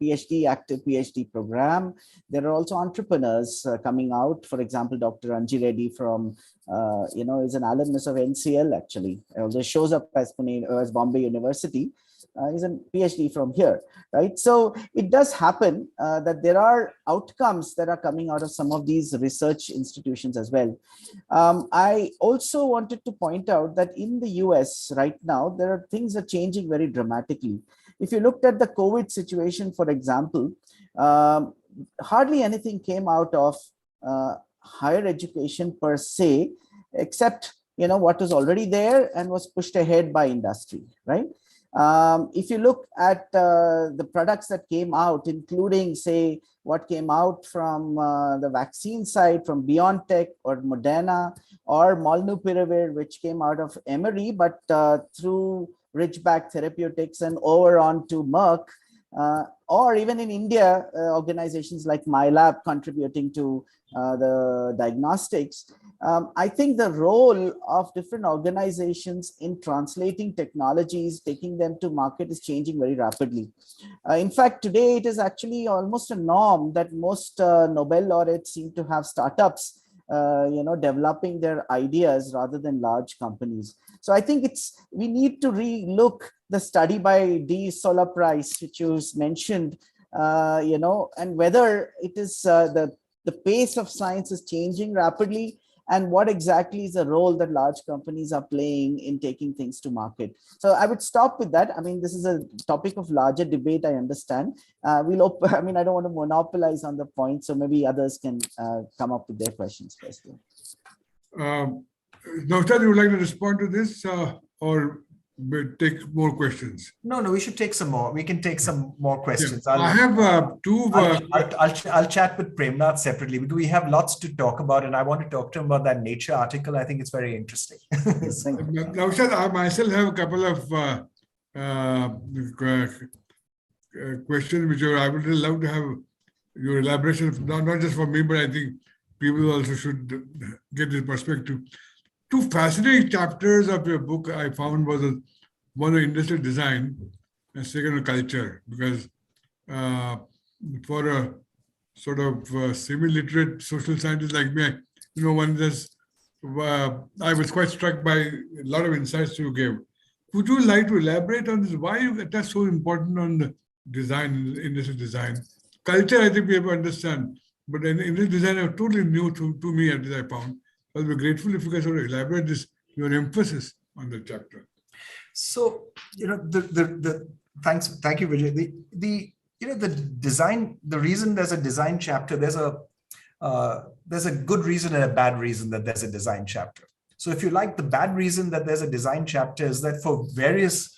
PhD, active PhD program. There are also entrepreneurs coming out. For example, Dr. Anji Reddy from, is an alumnus of NCL actually. Although shows up as Bombay University. He's a PhD from here, right? So it does happen that there are outcomes that are coming out of some of these research institutions as well. I also wanted to point out that in the US right now, things are changing very dramatically. If you looked at the COVID situation, for example, hardly anything came out of higher education per se, except what was already there and was pushed ahead by industry, right? If you look at the products that came out, including, say, what came out from the vaccine side, from BioNTech or Moderna, or Molnupiravir, which came out of Emory, but through Ridgeback Therapeutics and over on to Merck, or even in India, organizations like MyLab contributing to the diagnostics. I think the role of different organizations in translating technologies, taking them to market is changing very rapidly. In fact, today it is actually almost a norm that most Nobel laureates seem to have startups, developing their ideas rather than large companies. So I think we need to re-look the study by D. Solar Price, which you mentioned, and whether it is the pace of science is changing rapidly, and what exactly is the role that large companies are playing in taking things to market. So I would stop with that. I mean, this is a topic of larger debate, I understand. I don't want to monopolize on the point, so maybe others can come up with their questions first. Naushad, you would like to respond to this or take more questions? No, we should take some more. We can take some more questions. Yeah. I have two. I'll chat with Premnath separately because we have lots to talk about, and I want to talk to him about that Nature article. I think it's very interesting. Yes, Naushad, I myself have a couple of questions which I would love to have your elaboration, not just for me, but I think people also should get this perspective. Two fascinating chapters of your book I found was one on industrial design and second on culture, because for a sort of semi-literate social scientist like me, I was quite struck by a lot of insights you gave. Would you like to elaborate on this? Why that's so important on the design, industrial design? Culture, I think we have to understand, but industrial design is totally new to me, as I found. I'll be grateful if you guys sort of elaborate your emphasis on the chapter. So, thank you, Vijay. The design, the reason there's a design chapter, there's a good reason and a bad reason that there's a design chapter. So if you like, the bad reason that there's a design chapter is that for various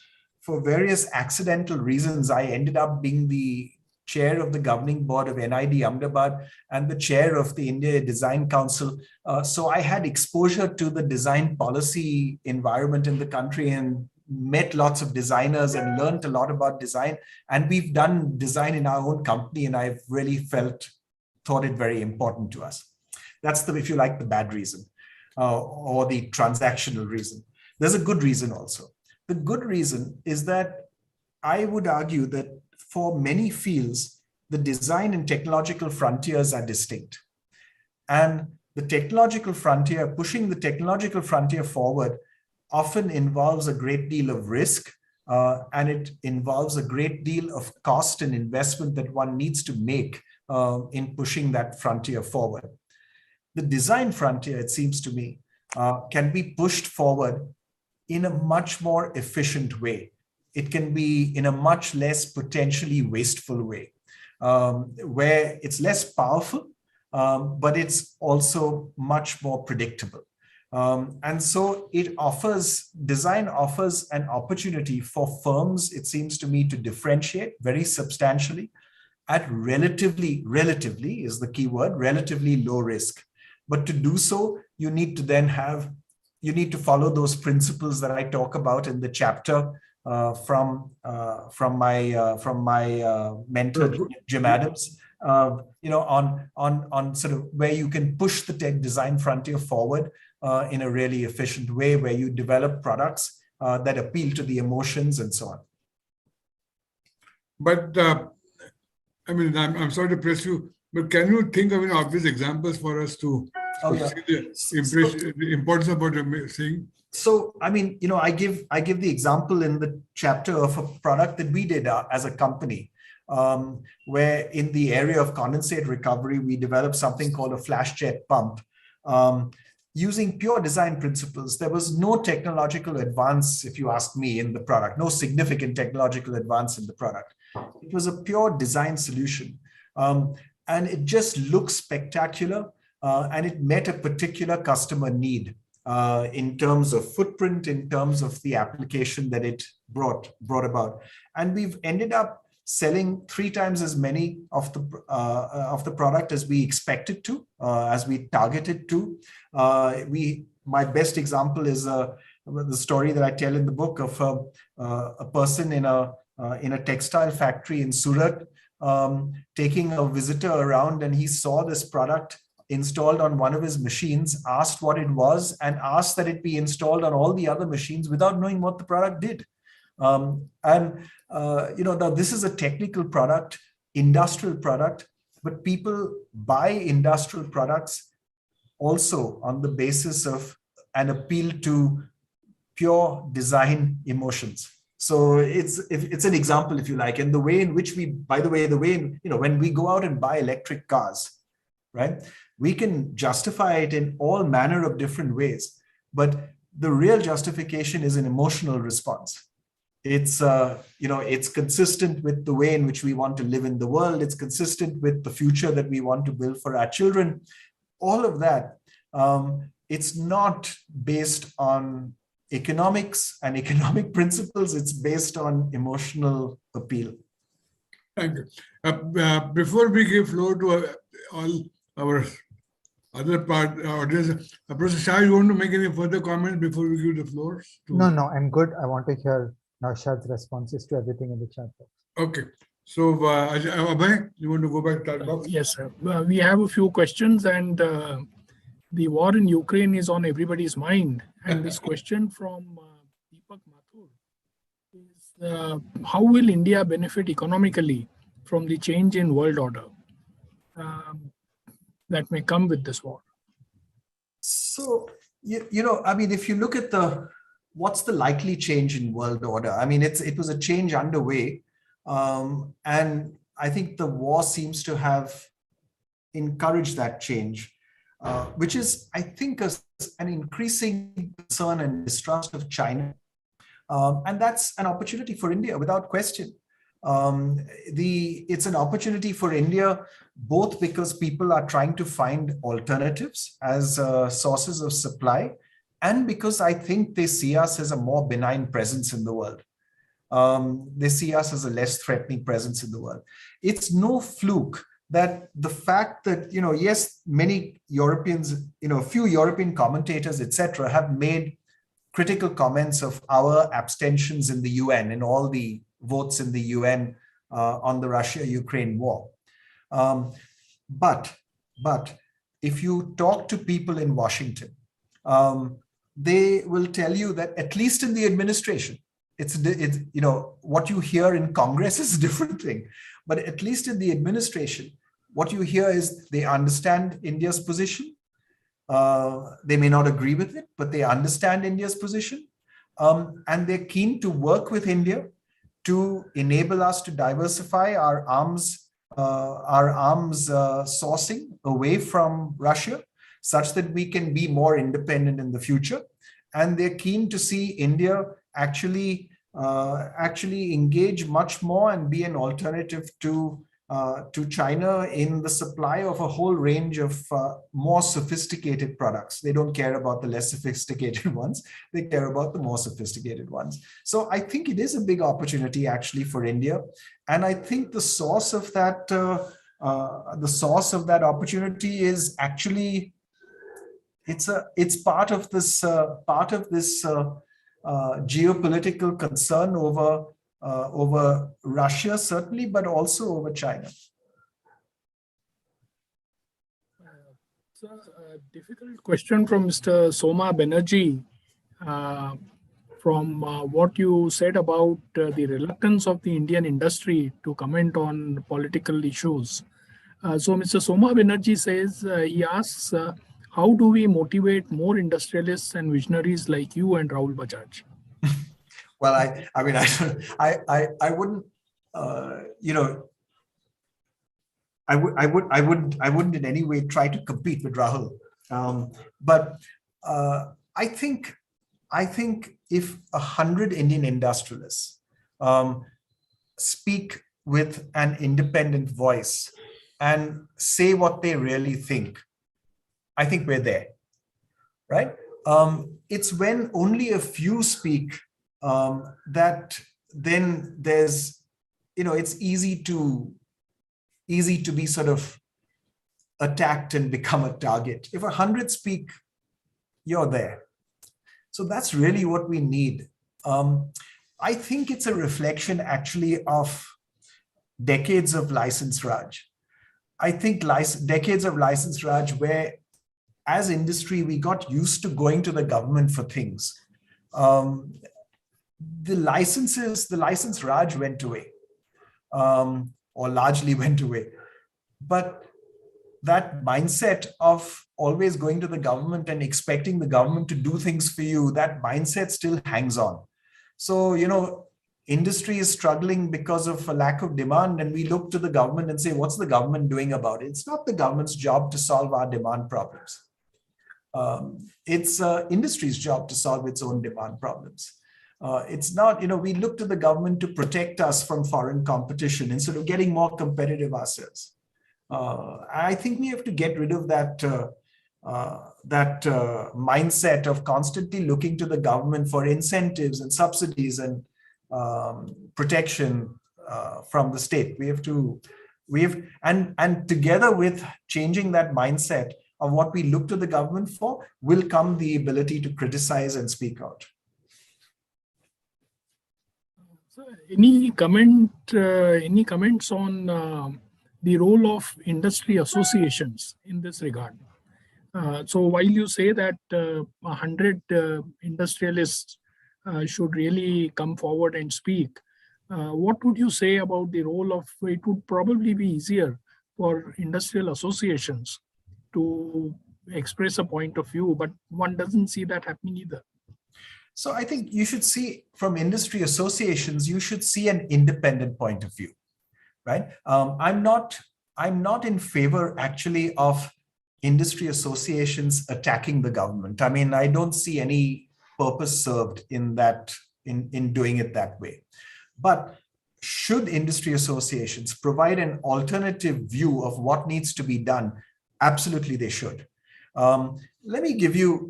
accidental reasons, I ended up being the chair of the governing board of NID Ahmedabad and the chair of the India Design Council. So I had exposure to the design policy environment in the country and met lots of designers and learned a lot about design. And we've done design in our own company, and I've really thought it very important to us. That's if you like, the bad reason or the transactional reason. There's a good reason also. The good reason is that I would argue that for many fields, the design and technological frontiers are distinct. And the technological frontier, pushing the technological frontier forward, often involves a great deal of risk, and it involves a great deal of cost and investment that one needs to make in pushing that frontier forward. The design frontier, it seems to me, can be pushed forward in a much more efficient way. It can be in a much less potentially wasteful way, where it's less powerful, but it's also much more predictable. And so design offers an opportunity for firms, it seems to me, to differentiate very substantially at relatively is the key word, relatively low risk. But to do so, you need to follow those principles that I talk about in the chapter from my mentor, Jim Adams, on sort of where you can push the tech design frontier forward in a really efficient way, where you develop products that appeal to the emotions and so on. But I'm sorry to press you, but can you think of any obvious examples for us to see the importance of what you're saying? So, I give the example in the chapter of a product that we did as a company, where in the area of condensate recovery, we developed something called a flash jet pump. Using pure design principles, there was no technological advance, if you ask me, in the product, no significant technological advance in the product. It was a pure design solution. And it just looks spectacular, and it met a particular customer need in terms of footprint, in terms of the application that it brought about. And we've ended up selling 3 times as many of the product as we expected to, as we targeted to. My best example is the story that I tell in the book of a person in a in a textile factory in Surat, taking a visitor around, and he saw this product installed on one of his machines, asked what it was, and asked that it be installed on all the other machines without knowing what the product did. Now this is a technical product, industrial product, but people buy industrial products also on the basis of an appeal to pure design emotions. So it's an example, if you like, and the way in which we, by the way, when we go out and buy electric cars, right, we can justify it in all manner of different ways, but the real justification is an emotional response. It's it's consistent with the way in which we want to live in the world. It's consistent with the future that we want to build for our children. All of that. It's not based on economics and economic principles. It's based on emotional appeal. Thank you. Before we give floor to all our other audience, Professor Shah, you want to make any further comments before we give the floor? No, I'm good. I want to hear Naushad's responses to everything in the chat box. Okay. So, Abhay, you want to go back to that box? Yes, sir. We have a few questions, and the war in Ukraine is on everybody's mind. And this question from Deepak Mathur is, how will India benefit economically from the change in world order that may come with this war? So, if you look at what's the likely change in world order? I mean, it was a change underway. And I think the war seems to have encouraged that change, which is, I think, an increasing concern and distrust of China. And that's an opportunity for India, without question. It's an opportunity for India, both because people are trying to find alternatives as sources of supply, and because I think they see us as a more benign presence in the world. They see us as a less threatening presence in the world. It's no fluke that the fact that, yes, many Europeans, a few European commentators, etc., have made critical comments of our abstentions in the UN and all the votes in the UN on the Russia-Ukraine war. But if you talk to people in Washington, they will tell you that at least in the administration, it's what you hear in Congress is a different thing, but at least in the administration, what you hear is they understand India's position. They may not agree with it, but they understand India's position, and they're keen to work with India to enable us to diversify our arms sourcing away from Russia, such that we can be more independent in the future. And they're keen to see India actually engage much more and be an alternative to China in the supply of a whole range of more sophisticated products. They don't care about the less sophisticated ones. They care about the more sophisticated ones. So I think it is a big opportunity actually for India. And I think the source of that opportunity is actually, it's part of this geopolitical concern over Russia, certainly, but also over China. So a difficult question from Mr. Soma Banerjee. From what you said about the reluctance of the Indian industry to comment on political issues. So Mr. Soma Banerjee says, he asks, how do we motivate more industrialists and visionaries like you and Rahul Bajaj? Well, I wouldn't, I wouldn't in any way try to compete with Rahul. But I think if 100 Indian industrialists speak with an independent voice and say what they really think, I think we're there, right? It's when only a few speak that then there's, it's easy to be sort of attacked and become a target. If 100 speak, you're there. So that's really what we need. I think it's a reflection actually of decades of license Raj. I think decades of license Raj where as industry, we got used to going to the government for things. The license Raj went away, or largely went away. But that mindset of always going to the government and expecting the government to do things for you, that mindset still hangs on. So, industry is struggling because of a lack of demand, and we look to the government and say, what's the government doing about it? It's not the government's job to solve our demand problems. It's industry's job to solve its own demand problems. It's not, we look to the government to protect us from foreign competition instead of getting more competitive ourselves. I think we have to get rid of that mindset of constantly looking to the government for incentives and subsidies and protection from the state. And together with changing that mindset of what we look to the government for will come the ability to criticize and speak out. So any comments on the role of industry associations in this regard? So while you say that 100 industrialists should really come forward and speak, what would you say about the role of, it would probably be easier for industrial associations to express a point of view, but one doesn't see that happening either. So I think you should see from industry associations, you should see an independent point of view, right? I'm not in favor actually of industry associations attacking the government. I mean, I don't see any purpose served in that, in doing it that way. But should industry associations provide an alternative view of what needs to be done? Absolutely, they should. Let me give you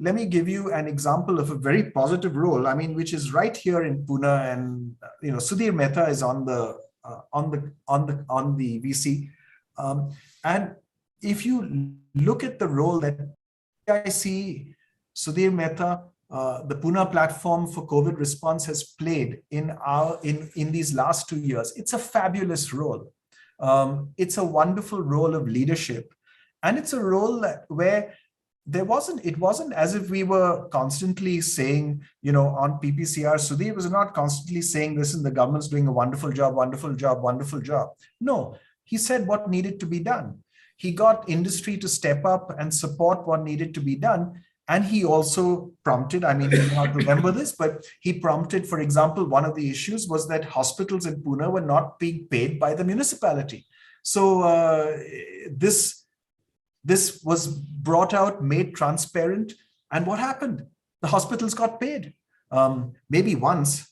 an example of a very positive role. I mean, which is right here in Pune, and Sudhir Mehta is on the VC, and if you look at the role that I see Sudhir Mehta, the Pune platform for COVID response has played in these last 2 years, it's a fabulous role. It's a wonderful role of leadership, and it's a role where it wasn't as if we were constantly saying, on PPCR, Sudhir was not constantly saying, listen, the government's doing a wonderful job, wonderful job, wonderful job. No, he said what needed to be done. He got industry to step up and support what needed to be done. And he also prompted, I mean, you may not remember this, but he prompted, for example, one of the issues was that hospitals in Pune were not being paid by the municipality. So this was brought out, made transparent. And what happened? The hospitals got paid. Maybe once,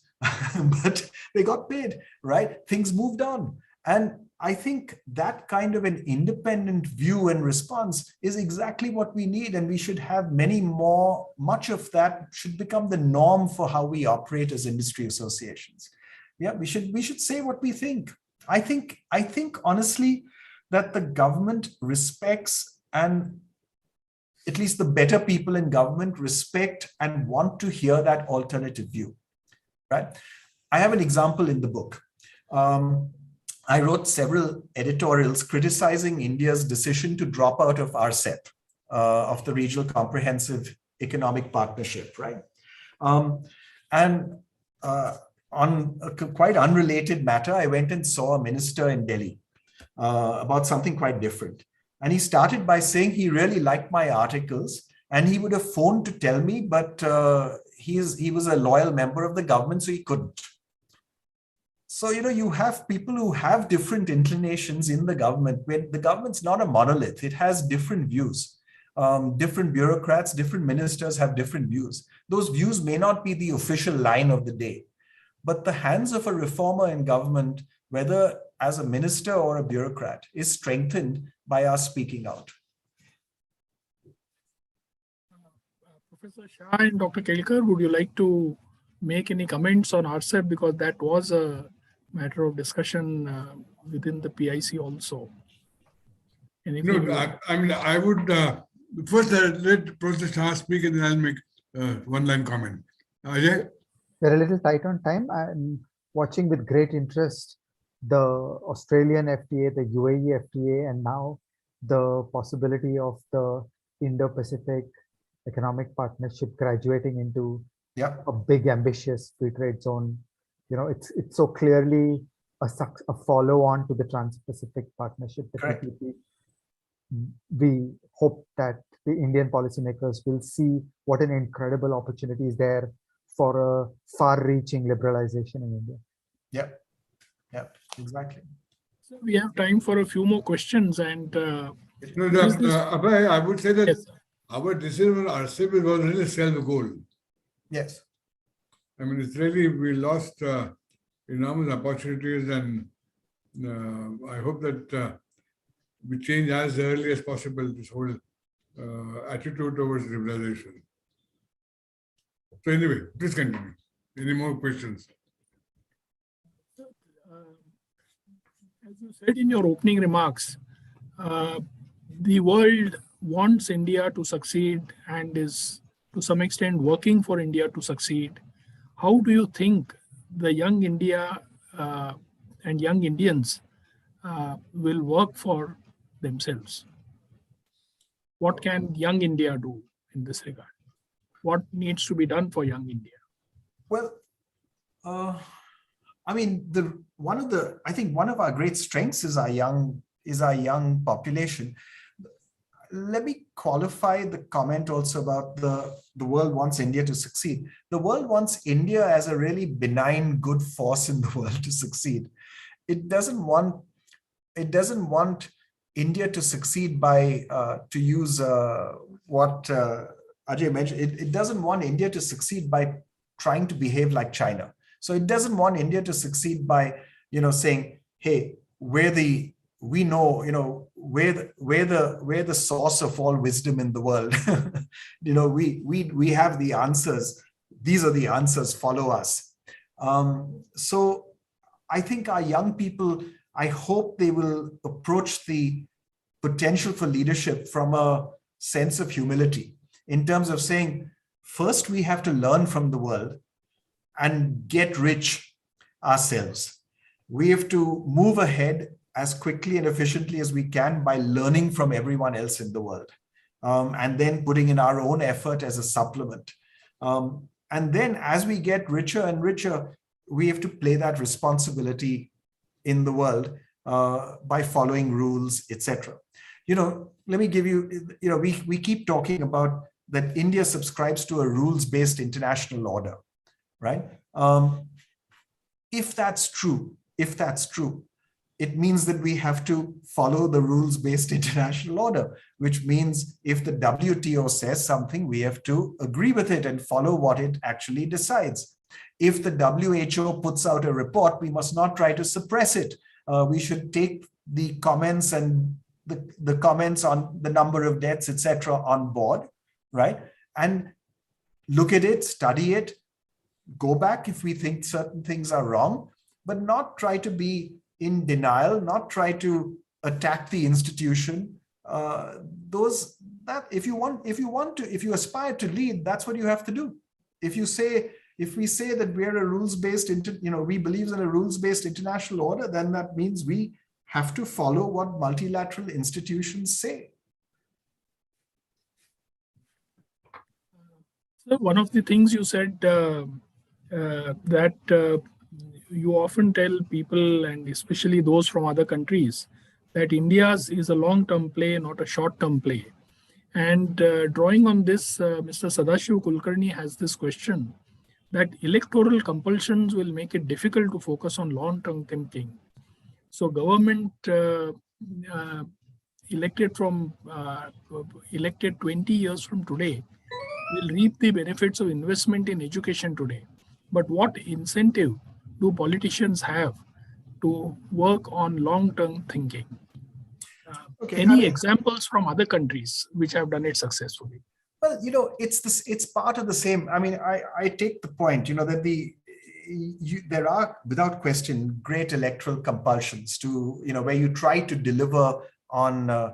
but they got paid, right? Things moved on. And I think that kind of an independent view and response is exactly what we need. And we should have much of that should become the norm for how we operate as industry associations. Yeah, we should say what we think. I think honestly that the government respects, and at least the better people in government respect and want to hear that alternative view, right? I have an example in the book. I wrote several editorials criticizing India's decision to drop out of RCEP, of the Regional Comprehensive Economic Partnership, right? And on a quite unrelated matter, I went and saw a minister in Delhi about something quite different. And he started by saying he really liked my articles and he would have phoned to tell me, but he was a loyal member of the government, so he couldn't. So, you have people who have different inclinations in the government. When the government's not a monolith, it has different views. Different bureaucrats, different ministers have different views. Those views may not be the official line of the day, but the hands of a reformer in government, whether as a minister or a bureaucrat, is strengthened by us speaking out. Professor Shah and Dr. Kelkar, would you like to make any comments on RCEP, because that was a matter of discussion within the PIC also? Anything? No, I mean, I would first let Professor Shah speak and then I'll make one-line comment. Ajay? we're a little tight on time. I'm watching with great interest the Australian FTA, the UAE FTA, and now the possibility of the Indo-Pacific Economic Partnership graduating into Yeah, a big, ambitious free trade zone. It's so clearly a follow-on to the Trans-Pacific Partnership, the correct. TPP. We hope that the Indian policymakers will see what an incredible opportunity is there for a far-reaching liberalization in India. Yeah, yeah, exactly. So we have time for a few more questions, and No, is this- Abhay, I would say that yes, our decision on RCEP was really self-goal. Yes. I mean, it's really, we lost enormous opportunities, and I hope that we change as early as possible this whole attitude towards liberalization. So anyway, please continue. Any more questions? as you said in your opening remarks, the world wants India to succeed and is to some extent working for India to succeed. How do you think the young India and young Indians will work for themselves? What can young India do in this regard? What needs to be done for young India? Well, I mean, I think one of our great strengths is our young population. Let me qualify the comment also about the world wants India to succeed. The world wants India as a really benign, good force in the world to succeed. It doesn't want India to succeed by, to use what Ajay mentioned, it doesn't want India to succeed by trying to behave like China. So it doesn't want India to succeed by, saying, hey, we're the source of all wisdom in the world. We have the answers. These are the answers, follow us. So I think our young people, I hope they will approach the potential for leadership from a sense of humility, in terms of saying, first, we have to learn from the world and get rich ourselves. We have to move ahead as quickly and efficiently as we can by learning from everyone else in the world, and then putting in our own effort as a supplement. And then as we get richer and richer, we have to play that responsibility in the world by following rules, etc. Let me give you, we keep talking about that India subscribes to a rules-based international order, right? If that's true, it means that we have to follow the rules-based international order, which means if the WTO says something, we have to agree with it and follow what it actually decides. If the WHO puts out a report, we must not try to suppress it. We should take the comments and the comments on the number of deaths, etc., on board, right? And look at it, study it, go back if we think certain things are wrong, but not try to be in denial, not try to attack the institution. If you aspire to lead, that's what you have to do. If we say that we're a rules-based, we believe in a rules-based international order, then that means we have to follow what multilateral institutions say. So one of the things you said that you often tell people, and especially those from other countries, that India's is a long-term play, not a short-term play. And drawing on this, Mr. Sadashiv Kulkarni has this question that electoral compulsions will make it difficult to focus on long-term thinking. So government elected 20 years from today will reap the benefits of investment in education today. But what incentive do politicians have to work on long-term thinking? Any examples from other countries which have done it successfully? Well, it's part of the same. I mean, I take the point, that there are, without question, great electoral compulsions to, where you try to deliver on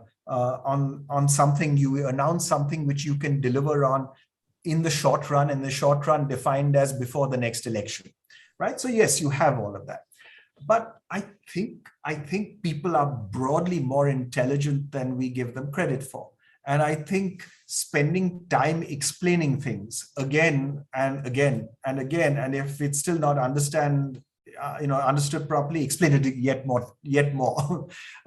something, you announce something which you can deliver on in the short run, and the short run defined as before the next election, right? So yes, you have all of that. But I think people are broadly more intelligent than we give them credit for. And I think spending time explaining things again and again and again, and if it's still not understood properly, explain it yet more.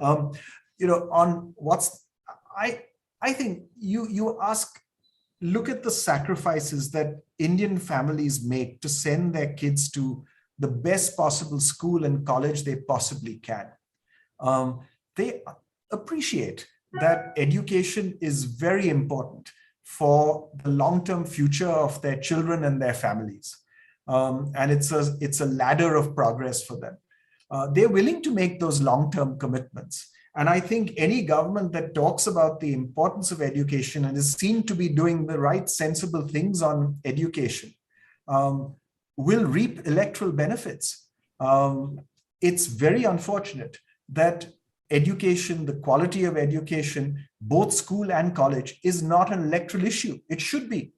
On what's I think you ask, look at the sacrifices that Indian families make to send their kids to the best possible school and college they possibly can. They appreciate that education is very important for the long-term future of their children and their families. And it's a ladder of progress for them. They're willing to make those long-term commitments. And I think any government that talks about the importance of education and is seen to be doing the right sensible things on education will reap electoral benefits. It's very unfortunate that education, the quality of education, both school and college, is not an electoral issue. It should be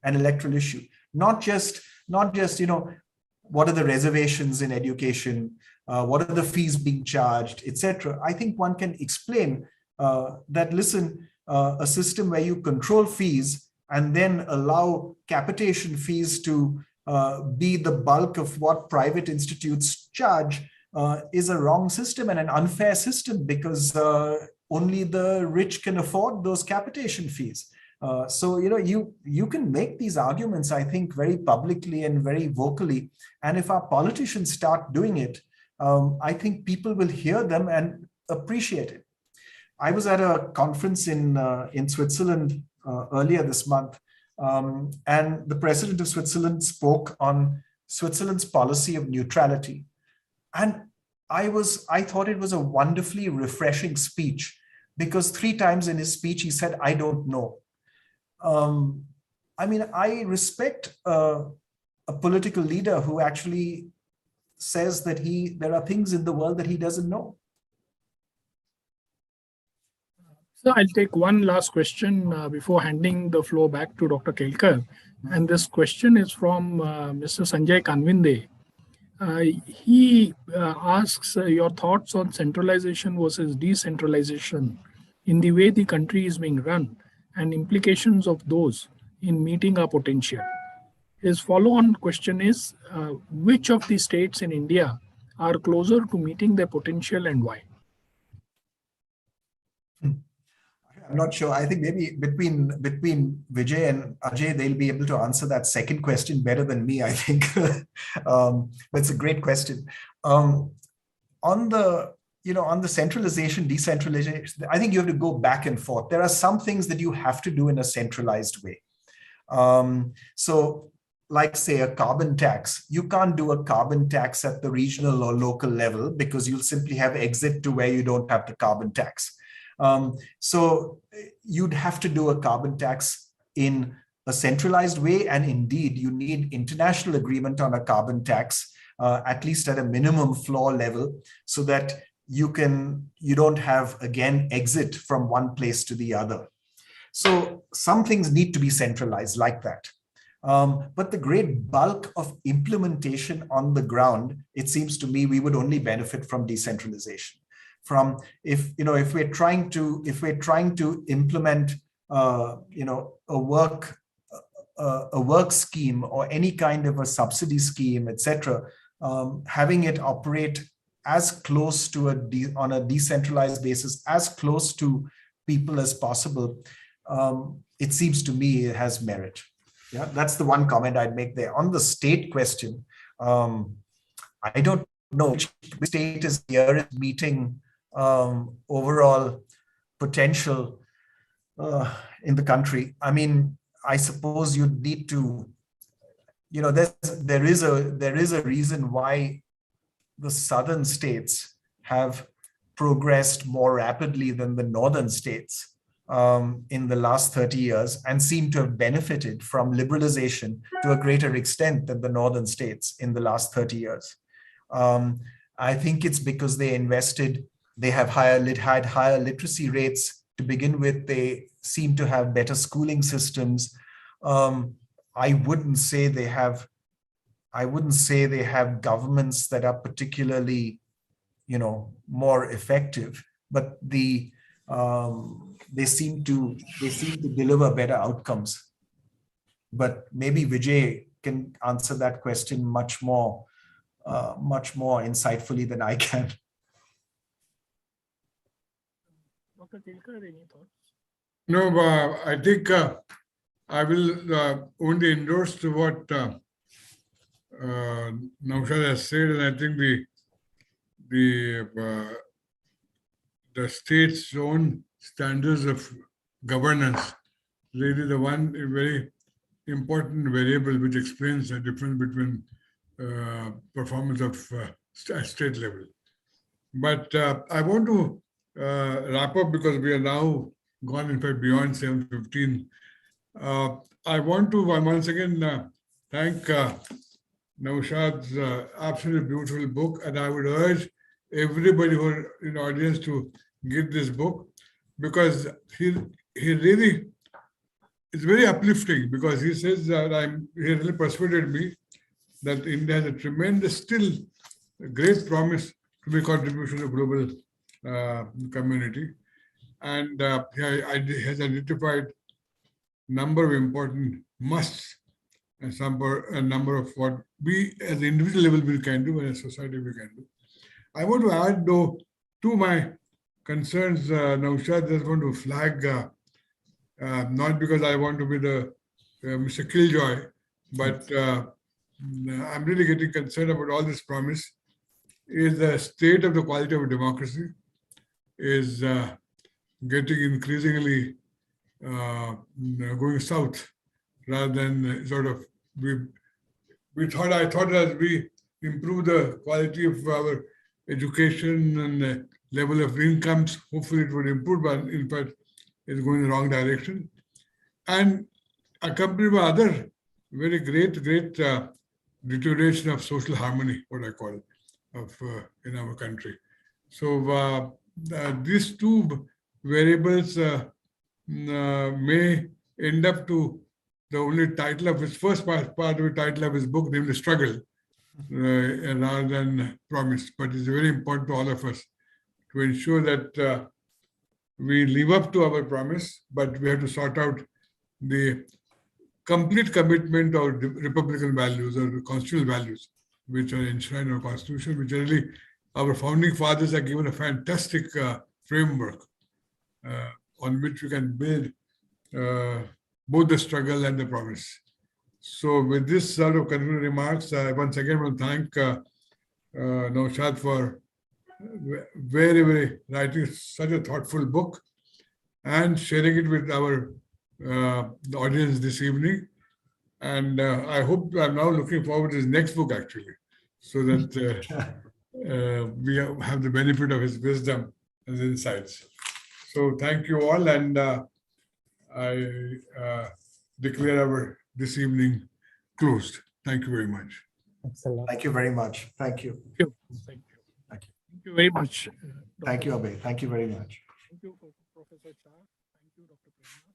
an electoral issue, not just what are the reservations in education, what are the fees being charged, etc. I think one can explain that, listen, a system where you control fees and then allow capitation fees to be the bulk of what private institutes charge is a wrong system and an unfair system, because only the rich can afford those capitation fees. So you can make these arguments, I think, very publicly and very vocally. And if our politicians start doing it, I think people will hear them and appreciate it. I was at a conference in Switzerland earlier this month, and the president of Switzerland spoke on Switzerland's policy of neutrality. And I thought it was a wonderfully refreshing speech, because 3 times in his speech, he said, "I don't know." I respect a political leader who actually says that there are things in the world that he doesn't know. So I'll take one last question before handing the floor back to Dr. Kelkar. And this question is from Mr. Sanjay Kanvinde. He asks your thoughts on centralization versus decentralization in the way the country is being run and implications of those in meeting our potential. His follow-on question is, which of the states in India are closer to meeting their potential and why? I'm not sure. I think maybe between Vijay and Ajay, they'll be able to answer that second question better than me, I think. But it's a great question. On the centralization, decentralization, I think you have to go back and forth. There are some things that you have to do in a centralized way. So like, say, a carbon tax, you can't do a carbon tax at the regional or local level, because you'll simply have exit to where you don't have the carbon tax. So you'd have to do a carbon tax in a centralized way. And indeed, you need international agreement on a carbon tax, at least at a minimum floor level, so that you don't have, again, exit from one place to the other. So some things need to be centralized like that. But the great bulk of implementation on the ground, it seems to me, we would only benefit from decentralization. From if we're trying to implement a work scheme or any kind of a subsidy scheme, etc., having it operate as close to on a decentralized basis, as close to people as possible, it seems to me it has merit. Yeah, that's the one comment I'd make there. On the state question, I don't know which state is here meeting overall potential in the country. I mean, I suppose you'd need to, there is a reason why the southern states have progressed more rapidly than the northern states in the last 30 years, and seem to have benefited from liberalization to a greater extent than the northern states in the last 30 years. I think it's because they had higher literacy rates to begin with. They seem to have better schooling systems. I wouldn't say they have governments that are particularly, more effective, but they seem to deliver better outcomes. But maybe Vijay can answer that question much more insightfully than I can. Dr. Kelkar, any thoughts? No, I think I will only endorse to what Naushad has said, and I think the state's own standards of governance really the one very important variable which explains the difference between performance of state level. But I want to wrap up because we are now gone, in fact, beyond 7:15. I want to once again thank Naushad's absolutely beautiful book, and I would urge everybody who are in the audience to get this book because he really is very uplifting because he says that he really persuaded me that India has a tremendous, still great promise to be contribution to global community, and he has identified number of important musts and a number of what we as the individual level we can do and as society we can do. I want to add though to my concerns, Naushad, just want to flag, not because I want to be the Mr. Killjoy, but I'm really getting concerned about all this promise is the state of the quality of democracy is getting increasingly going south rather than sort of I thought as we improve the quality of our education and level of incomes, hopefully it would improve, but in fact it's going in the wrong direction. And accompanied by other very great deterioration of social harmony, what I call, of in our country. So these two variables may end up to the only title of his first part of the title of his book, named The Struggle, rather than Promise. But it's very important to all of us to ensure that we live up to our promise, but we have to sort out the complete commitment of Republican values or constitutional values, which are enshrined in our Constitution, which really our founding fathers have given a fantastic framework on which we can build both the struggle and the promise. So with this sort of concluding remarks, I once again want to thank Naushad for very writing such a thoughtful book and sharing it with our the audience this evening. And I hope I'm now looking forward to his next book actually, so that we have the benefit of his wisdom and his insights. So thank you all, and I declare our this evening closed. Thank you very much. Thanks a lot. Thank you very much. Thank you. Thank you. Thank you. Thank you. Thank you very much. Thank you, Abhay. Thank you very much. Thank you, Professor Shah. Thank you, Dr. Prema.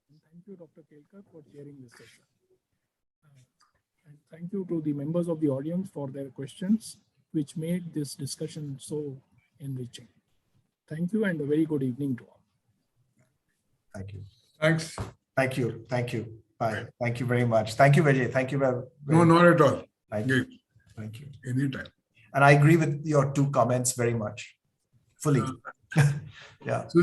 And thank you, Dr. Kelkar, for chairing this session. And thank you to the members of the audience for their questions, which made this discussion so enriching. Thank you and a very good evening to all. Thank you. Thanks. Thank you. Thank you. Bye. Thank you very much. Thank you, Vijay. Thank you very No, not at all. Thank you. Thank you. Anytime. And I agree with your two comments very much. Fully. Yeah. So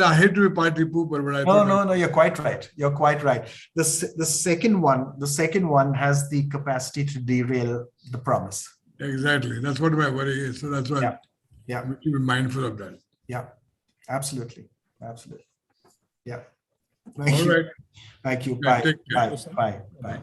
I hate to be party pooper, but I thought No, you're quite right. You're quite right. The second one has the capacity to derail the promise. Exactly. That's what my worry is. So that's why Yeah. we should be mindful of that. Yeah. Absolutely. Yeah. All right. Thank you. Yeah, Bye. take care. Bye. Bye.